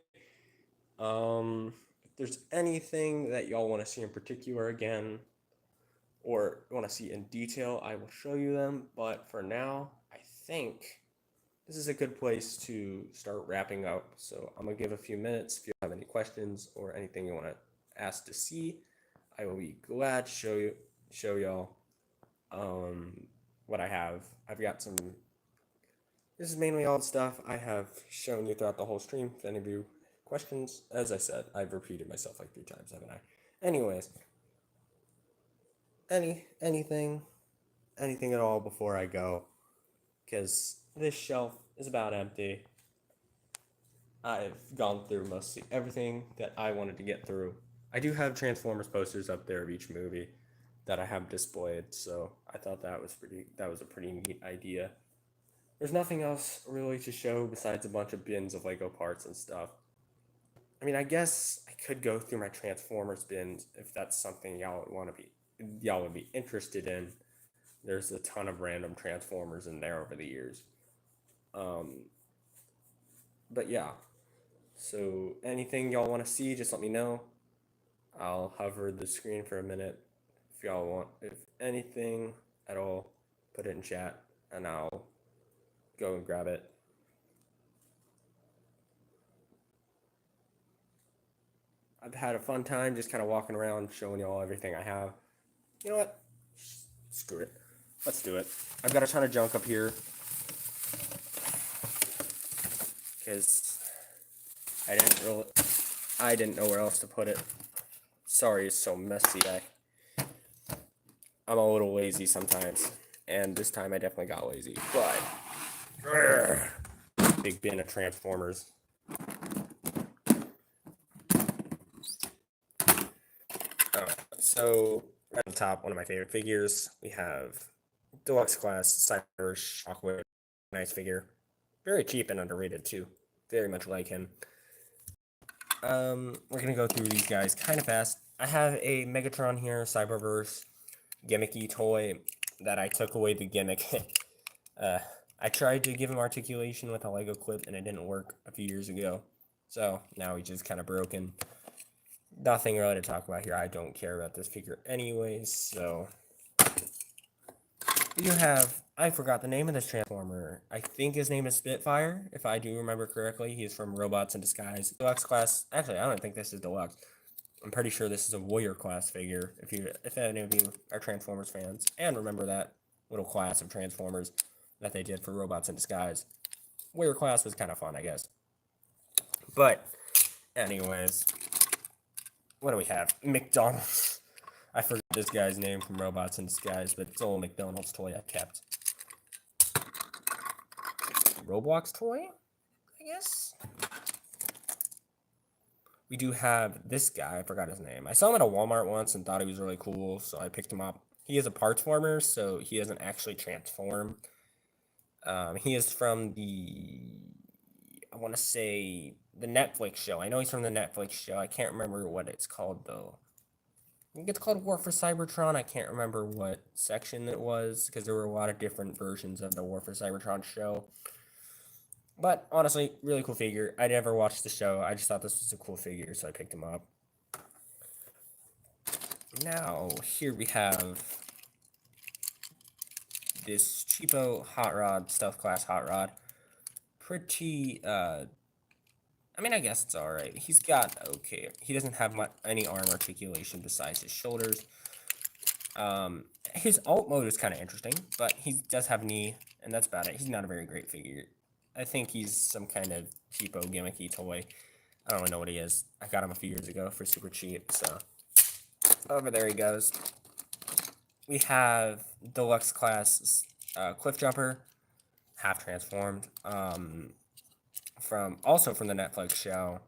If there's anything that y'all want to see in particular again, or want to see in detail, I will show you them. But for now, I think this is a good place to start wrapping up. So I'm going to give a few minutes. If you have any questions or anything you want to ask to see, I will be glad to show y'all what I have. I've got some, this is mainly all the stuff I have shown you throughout the whole stream. If any of you questions, as I said, I've repeated myself like 3 times, haven't I? Anyways, anything at all before I go, because this shelf is about empty. I've gone through mostly everything that I wanted to get through. I do have Transformers posters up there of each movie that I have displayed, so I thought that was a pretty neat idea. there's nothing else really to show besides a bunch of bins of Lego parts and stuff. I mean, I guess I could go through my Transformers bins if that's something y'all would be interested in. There's a ton of random Transformers in there over the years. Um, but yeah, so anything y'all want to see, just let me know. I'll hover the screen for a minute. If y'all want, if anything at all, put it in chat and I'll go and grab it. I've had a fun time just kind of walking around showing y'all everything I have. You know what? Screw it. Let's do it. I've got a ton of junk up here because I didn't know where else to put it. Sorry, it's so messy. I'm a little lazy sometimes, and this time I definitely got lazy. But big bin of Transformers. So right on top, one of my favorite figures, we have Deluxe Class Cyber Shockwave. Nice figure, very cheap and underrated too. Very much like him. We're gonna go through these guys kind of fast. I have a Megatron here, Cyberverse gimmicky toy that I took away the gimmick. I tried to give him articulation with a Lego clip and it didn't work a few years ago. So now he's just kind of broken. Nothing really to talk about here. I don't care about this figure anyways, so. You have, I forgot the name of this Transformer. I think his name is Spitfire, if I do remember correctly. He's from Robots in Disguise. Deluxe class, actually, I don't think this is Deluxe. I'm pretty sure this is a Warrior class figure, if any of you are Transformers fans, and remember that little class of Transformers that they did for Robots in Disguise. Warrior class was kind of fun, I guess. But, anyways, what do we have? McDonald's. I forgot this guy's name from Robots in Disguise, but it's a little McDonald's toy I kept. Roblox toy, I guess? We do have this guy. I forgot his name. I saw him at a Walmart once and thought he was really cool, so I picked him up. He is a parts former, so he doesn't actually transform. He is from I want to say, the Netflix show. I know he's from the Netflix show. I can't remember what it's called, though. I think it's called War for Cybertron. I can't remember what section it was, because there were a lot of different versions of the War for Cybertron show. But honestly, really cool figure. I never watched the show. I just thought this was a cool figure, so I picked him up. Now, here we have this cheapo Hot Rod, Stealth Class Hot Rod. Pretty, I mean, I guess it's alright. He's got, okay, he doesn't have any arm articulation besides his shoulders. His alt mode is kind of interesting, but he does have knee, and that's about it. He's not a very great figure. I think he's some kind of cheapo gimmicky toy. I don't really know what he is. I got him a few years ago for super cheap, so. Over there he goes. We have Deluxe Class Cliff Jumper, half transformed, also from the Netflix show.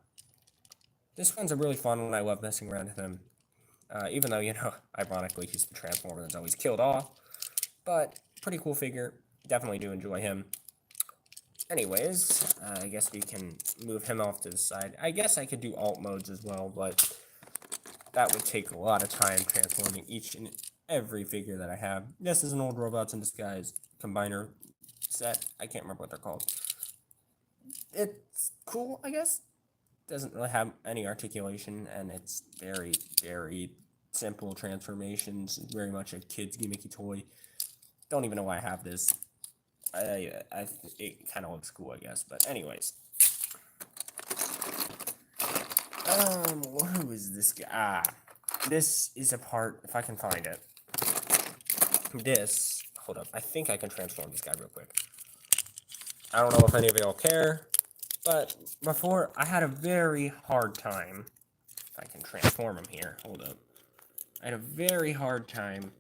This one's a really fun one. I love messing around with him. Even though, you know, ironically, he's the Transformer that's always killed off. But, pretty cool figure. Definitely do enjoy him. Anyways, I guess we can move him off to the side. I guess I could do alt modes as well, but that would take a lot of time transforming each and every figure that I have. This is an old Robots in Disguise combiner set. I can't remember what they're called. It's cool, I guess. Doesn't really have any articulation, and it's very, very simple transformations. Very much a kid's gimmicky toy. Don't even know why I have this. It kind of looks cool, I guess. But anyways, who is this guy? This is a part. If I can find it. Hold up. I think I can transform this guy real quick. I don't know if any of y'all care, but before I had a very hard time. If I can transform him here. Hold up. I had a very hard time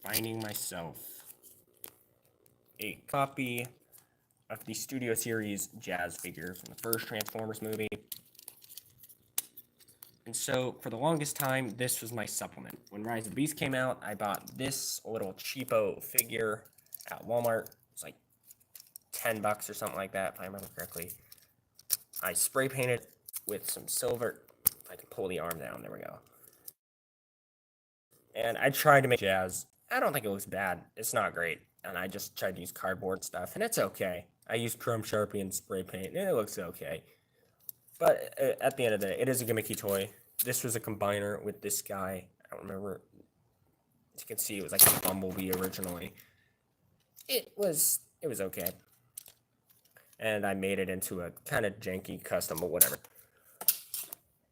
finding myself a copy of the Studio Series Jazz figure from the first Transformers movie. And so, for the longest time, this was my supplement. When Rise of Beast came out, I bought this little cheapo figure at Walmart. It's like $10 or something like that, if I remember correctly. I spray painted with some silver. I can pull the arm down. There we go. And I tried to make jazz. I don't think it looks bad. It's not great. And I just tried to use cardboard stuff, and it's okay. I used chrome Sharpie and spray paint, and it looks okay. But at the end of the day, it is a gimmicky toy. This was a combiner with this guy. I don't remember. As you can see, it was like a Bumblebee originally. It was okay. And I made it into a kind of janky custom, but whatever.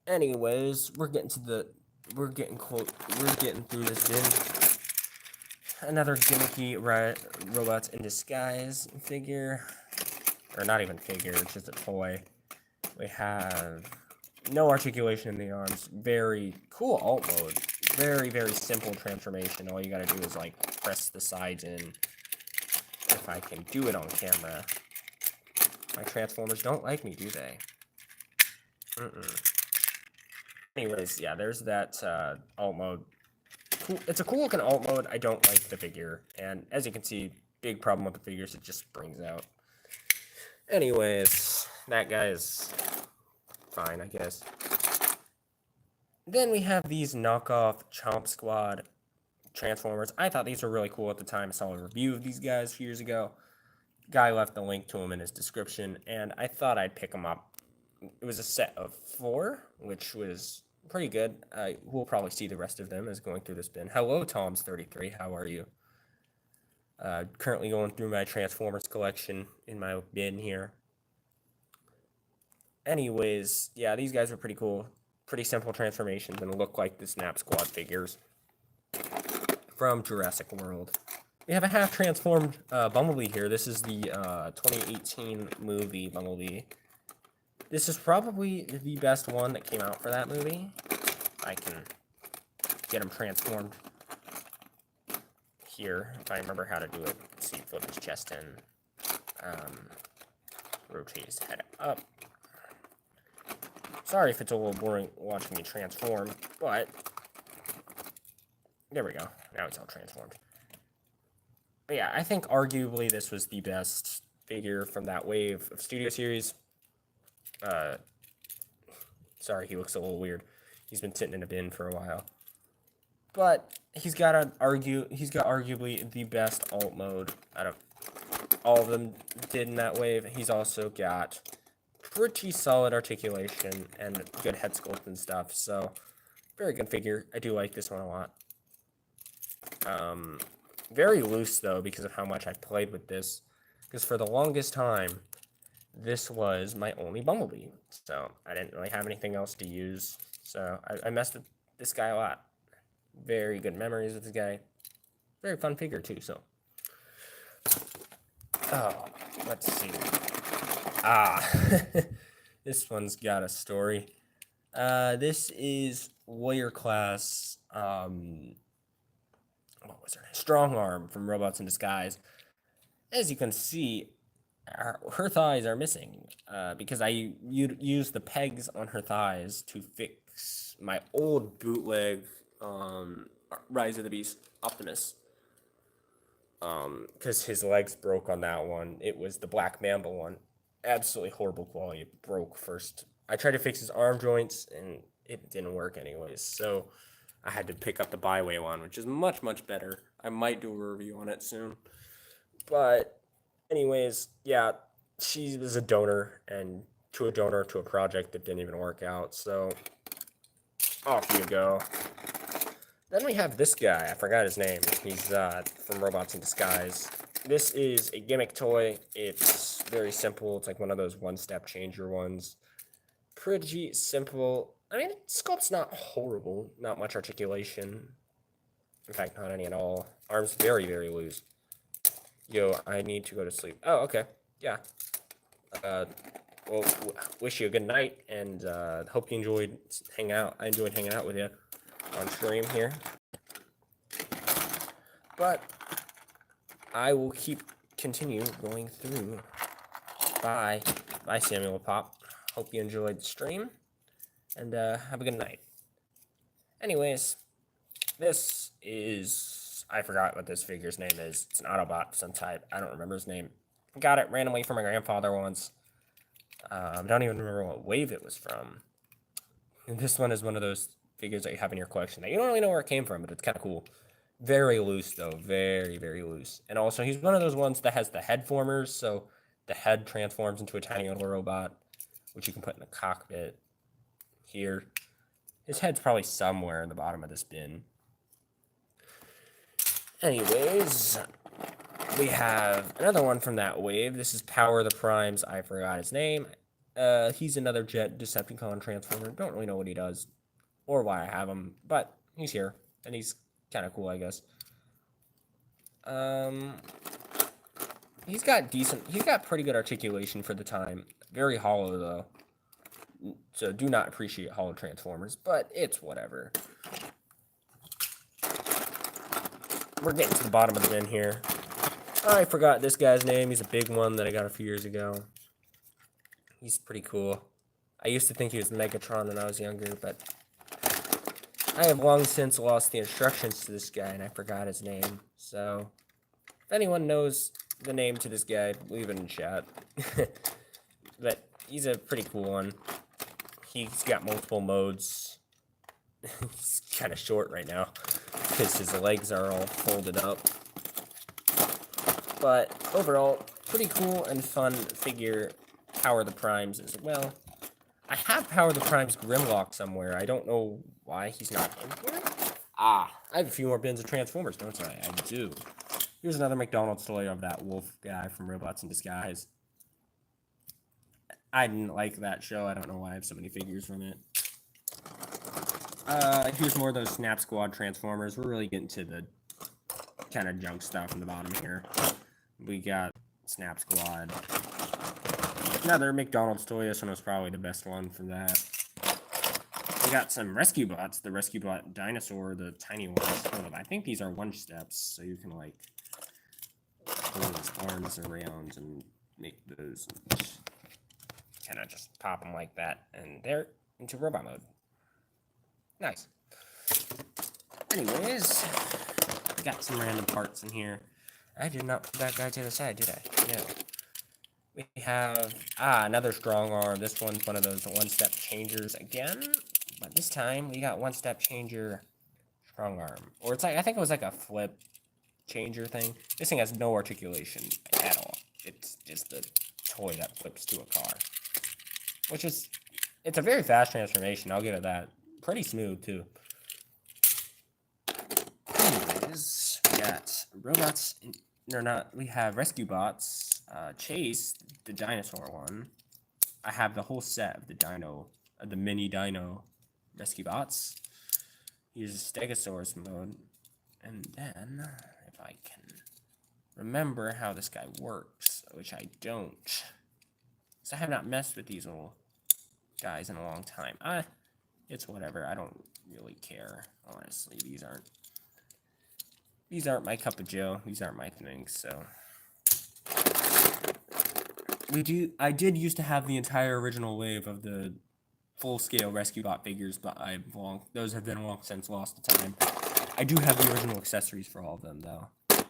Anyways, we're getting through this bin. Another gimmicky robots in disguise figure, or not even figure, it's just a toy. We have no articulation in the arms. Very cool alt mode. Very, very simple transformation. All you gotta do is like press the sides in. If I can do it on camera. My Transformers don't like me, do they? Anyways, yeah, there's that alt mode. Cool. It's a cool looking alt mode. I don't like the figure. And as you can see, big problem with the figures, it just springs out. Anyways, that guy is fine, I guess. Then we have these knockoff Chomp Squad Transformers. I thought these were really cool at the time. I saw a review of these guys a few years ago. Guy left the link to them in his description, and I thought I'd pick them up. It was a set of 4, which was pretty good. We'll probably see the rest of them as going through this bin. Hello, Tom's33. How are you? Currently going through my Transformers collection in my bin here. Anyways, yeah, these guys were pretty cool. Pretty simple transformations and look like the Snap Squad figures from Jurassic World. We have a half-transformed Bumblebee here. This is the 2018 movie Bumblebee. This is probably the best one that came out for that movie. I can get him transformed here, if I remember how to do it. Let's see, flip his chest in. Rotate his head up. Sorry if it's a little boring watching me transform, but there we go. Now he's all transformed. But yeah, I think arguably this was the best figure from that wave of Studio Series. Sorry, he looks a little weird. He's been sitting in a bin for a while. But he's got arguably the best alt mode out of all of them did in that wave. He's also got pretty solid articulation and good head sculpt and stuff. So very good figure. I do like this one a lot. Very loose though because of how much I played with this. Because for the longest time, this was my only Bumblebee. So I didn't really have anything else to use. So I messed with this guy a lot. Very good memories with this guy. Very fun figure too, so. Oh, let's see. This one's got a story. This is Warrior Class, what was her name? Strong Arm from Robots in Disguise. As you can see, her thighs are missing because I used the pegs on her thighs to fix my old bootleg Rise of the Beast Optimus. Because his legs broke on that one. It was the Black Mamba one. Absolutely horrible quality. It broke first. I tried to fix his arm joints, and it didn't work anyways. So I had to pick up the Byway one, which is much, much better. I might do a review on it soon. But anyways, yeah, she was a donor to a project that didn't even work out. So off you go. Then we have this guy. I forgot his name. He's from Robots in Disguise. This is a gimmick toy. It's very simple. It's like one of those one-step changer ones. Pretty simple. I mean, sculpt's not horrible. Not much articulation. In fact, not any at all. Arms very, very loose. Yo, I need to go to sleep. Oh, okay. Yeah. Well, wish you a good night, and hope you enjoyed hanging out. I enjoyed hanging out with you on stream here. But I will continue going through. Bye. Bye, Samuel Pop. Hope you enjoyed the stream, and have a good night. Anyways, this is... I forgot what this figure's name is. It's an Autobot of some type. I don't remember his name. Got it randomly from my grandfather once. Don't even remember what wave it was from. And this one is one of those figures that you have in your collection that you don't really know where it came from, but it's kind of cool. Very loose, though. Very, very loose. And also, he's one of those ones that has the head formers, so the head transforms into a tiny little robot, which you can put in the cockpit here. His head's probably somewhere in the bottom of this bin. Anyways, we have another one from that wave. This is Power the Primes. I forgot his name. He's another Jet Decepticon Transformer. Don't really know what he does or why I have him, but he's here, and he's kind of cool, I guess. He's got pretty good articulation for the time. Very hollow, though. So do not appreciate hollow Transformers, but it's whatever. We're getting to the bottom of the bin here. I forgot this guy's name. He's a big one that I got a few years ago. He's pretty cool. I used to think he was Megatron when I was younger, but I have long since lost the instructions to this guy, and I forgot his name. So, if anyone knows the name to this guy, leave it in chat. But he's a pretty cool one. He's got multiple modes. He's kind of short right now because his legs are all folded up. But overall, pretty cool and fun figure. Power the Primes as well. I have Power the Primes Grimlock somewhere. I don't know why he's not in here. I have a few more bins of Transformers, don't I? I do. Here's another McDonald's toy of that wolf guy from Robots in Disguise. I didn't like that show. I don't know why I have so many figures from it. Here's more of those Snap Squad Transformers. We're really getting to the kind of junk stuff in the bottom here. We got Snap Squad. Another McDonald's toy. This one was probably the best one for that. We got some Rescue Bots. The Rescue Bot Dinosaur, the tiny ones. I think these are one steps, so you can like pull his arms around and make those kind of just pop them like that, and they're into robot mode. Nice. Anyways, I got some random parts in here. I did not put that guy to the side, did I? No. We have, another strong arm. This one's one of those one-step changers again. But this time, we got one-step changer strong arm. Or it's like, I think it was like a flip changer thing. This thing has no articulation at all. It's just a toy that flips to a car. Which is, it's a very fast transformation, I'll give it that. Pretty smooth, too. Anyways, we got robots, we have Rescue Bots. Chase, the dinosaur one. I have the whole set of the mini dino Rescue Bots. Here's Stegosaurus mode. And then, if I can remember how this guy works, which I don't. Because I have not messed with these little guys in a long time. It's whatever. I don't really care, honestly. These aren't my cup of joe. These aren't my things, so. I did used to have the entire original wave of the full-scale Rescue Bot figures, but those have been long since lost to time. I do have the original accessories for all of them, though. The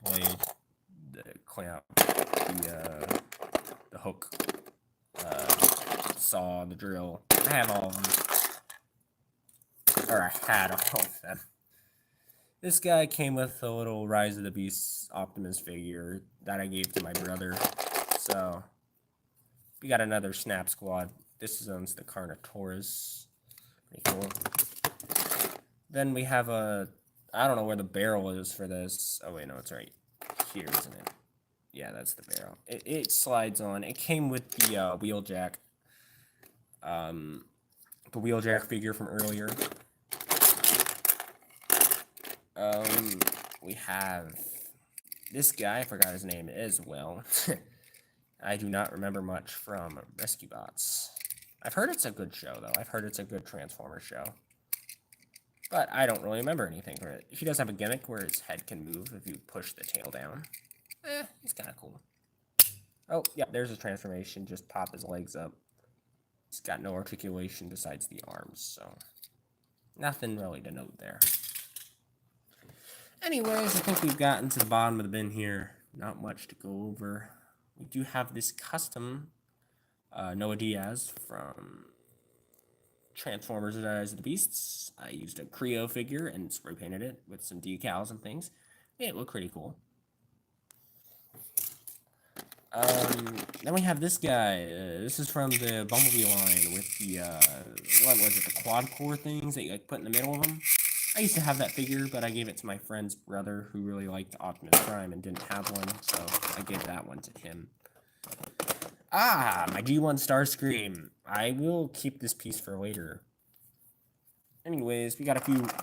blade, the clamp, the hook, saw, the drill. I have all of them. Or I had all of them. This guy came with a little Rise of the Beast Optimus figure that I gave to my brother. So, we got another Snap Squad. This is the Carnotaurus. Pretty cool. Then we have I don't know where the barrel is for this. Oh, wait, no, it's right here, isn't it? Yeah, that's the barrel. It slides on. It came with the Wheeljack. The Wheeljack figure from earlier. We have this guy. I forgot his name as well. I do not remember much from Rescue Bots. I've heard it's a good show, though. I've heard it's a good Transformers show. But I don't really remember anything for it. He does have a gimmick where his head can move if you push the tail down. He's kind of cool. Oh, yeah, there's his transformation. Just pop his legs up. He's got no articulation besides the arms, so nothing really to note there. Anyways, I think we've gotten to the bottom of the bin here. Not much to go over. we do have this custom Noah Diaz from Transformers Rise of the Beasts. I used a Creo figure and spray painted it with some decals and things. Made it look pretty cool. Then we have this guy. This is from the Bumblebee line with the, what was it, the quad core things that you like put in the middle of them. I used to have that figure, but I gave it to my friend's brother who really liked Optimus Prime and didn't have one, so I gave that one to him. My G1 Starscream. I will keep this piece for later. Anyways, we got a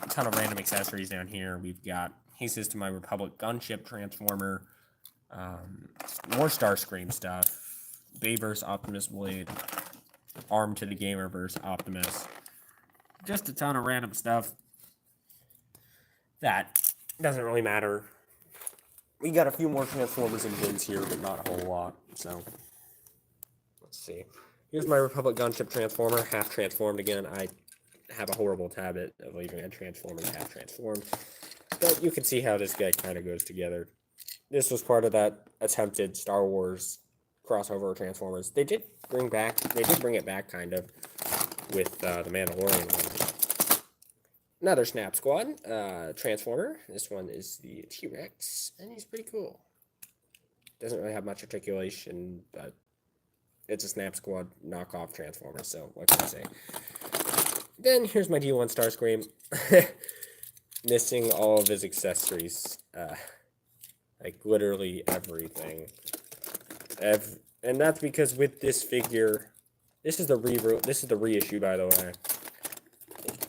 ton of random accessories down here. We've got pieces to my Republic gunship transformer, more Starscream stuff, Bayverse Optimus Blade, Arm to the Gamerverse Optimus. Just a ton of random stuff that doesn't really matter. We got a few more Transformers and bins here, but not a whole lot, so let's see. Here's my Republic gunship transformer, half transformed again. I have a horrible habit of leaving a transformer half transformed, but you can see how this guy kind of goes together. This was part of that attempted Star Wars crossover Transformers. They did bring it back kind of with the Mandalorian one. Another Snap Squad Transformer. This one is the T-Rex, and he's pretty cool. Doesn't really have much articulation, but it's a Snap Squad knockoff Transformer, so what can I say? Then here's my D1 Starscream. Missing all of his accessories. Like literally everything. And that's because with this figure, this is the reissue, by the way.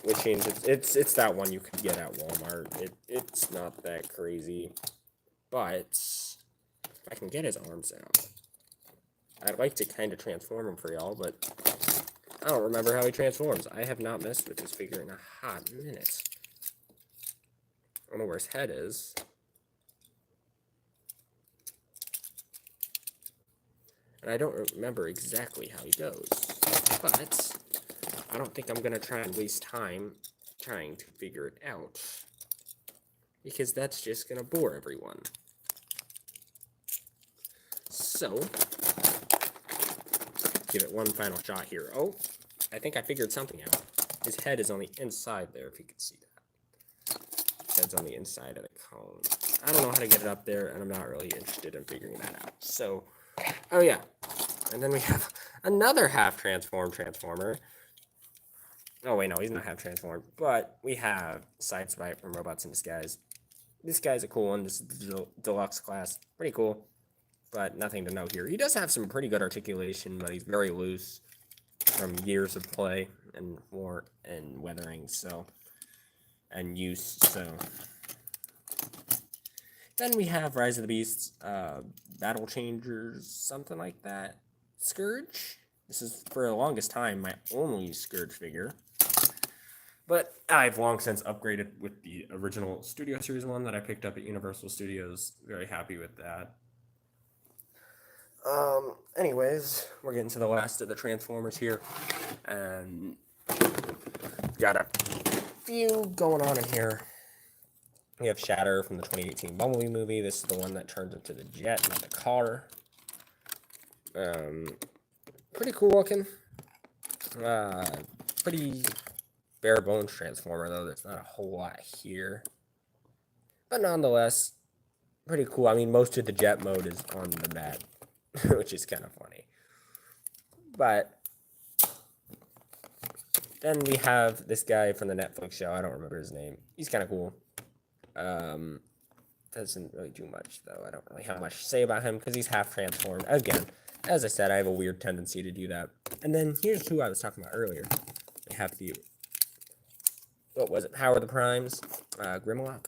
Which means it's that one you could get at Walmart. It's not that crazy. But if I can get his arms out, I'd like to kind of transform him for y'all, but I don't remember how he transforms. I have not messed with this figure in a hot minute. I don't know where his head is. And I don't remember exactly how he goes. But I don't think I'm going to try and waste time trying to figure it out, because that's just going to bore everyone. So, give it one final shot here. Oh, I think I figured something out. His head is on the inside there, if you can see that. His head's on the inside of the cone. I don't know how to get it up there, and I'm not really interested in figuring that out. So, oh yeah. And then we have another half-transformed Transformer. Oh, wait, no, he's not half-transformed. But we have Sideswipe from Robots in Disguise. This guy's a cool one. This is the deluxe class. Pretty cool. But nothing to note here. He does have some pretty good articulation, but he's very loose from years of play and war and weathering, so, and use, so. Then we have Rise of the Beasts, Battle Changers, something like that. Scourge. This is, for the longest time, my only Scourge figure. But I've long since upgraded with the original Studio Series one that I picked up at Universal Studios. Very happy with that. Anyways, we're getting to the last of the Transformers here. And got a few going on in here. We have Shatter from the 2018 Bumblebee movie. This is the one that turns into the jet, not the car. Pretty cool looking. Pretty bare bones Transformer, though. There's not a whole lot here. But nonetheless, pretty cool. I mean, most of the jet mode is on the mat, which is kind of funny. But then we have this guy from the Netflix show. I don't remember his name. He's kind of cool. Doesn't really do much, though. I don't really have much to say about him because he's half transformed. Again, as I said, I have a weird tendency to do that. And then here's who I was talking about earlier. We have the, what was it, Power of the Primes, Grimlock.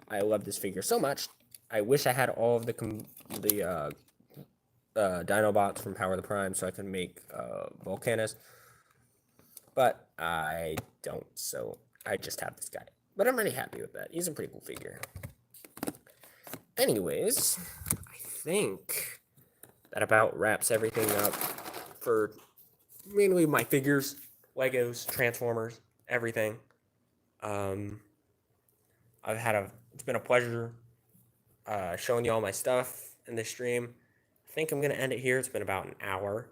I love this figure so much. I wish I had all of the Dinobots from Power of the Prime so I could make Volcanus. But I don't, so I just have this guy. But I'm really happy with that. He's a pretty cool figure. Anyways, I think that about wraps everything up for mainly my figures, Legos, Transformers, everything. It's been a pleasure showing you all my stuff in this stream. think I'm gonna end it here. It's been about an hour,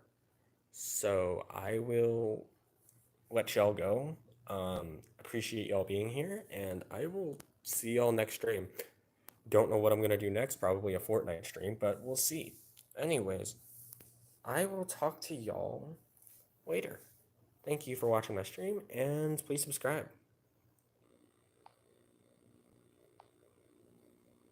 so I will let y'all go. Appreciate y'all being here, and I will see y'all next stream. Don't know what I'm gonna do next. Probably a Fortnite stream, but we'll see. Anyways, I will talk to y'all later. Thank you for watching my stream, and please subscribe.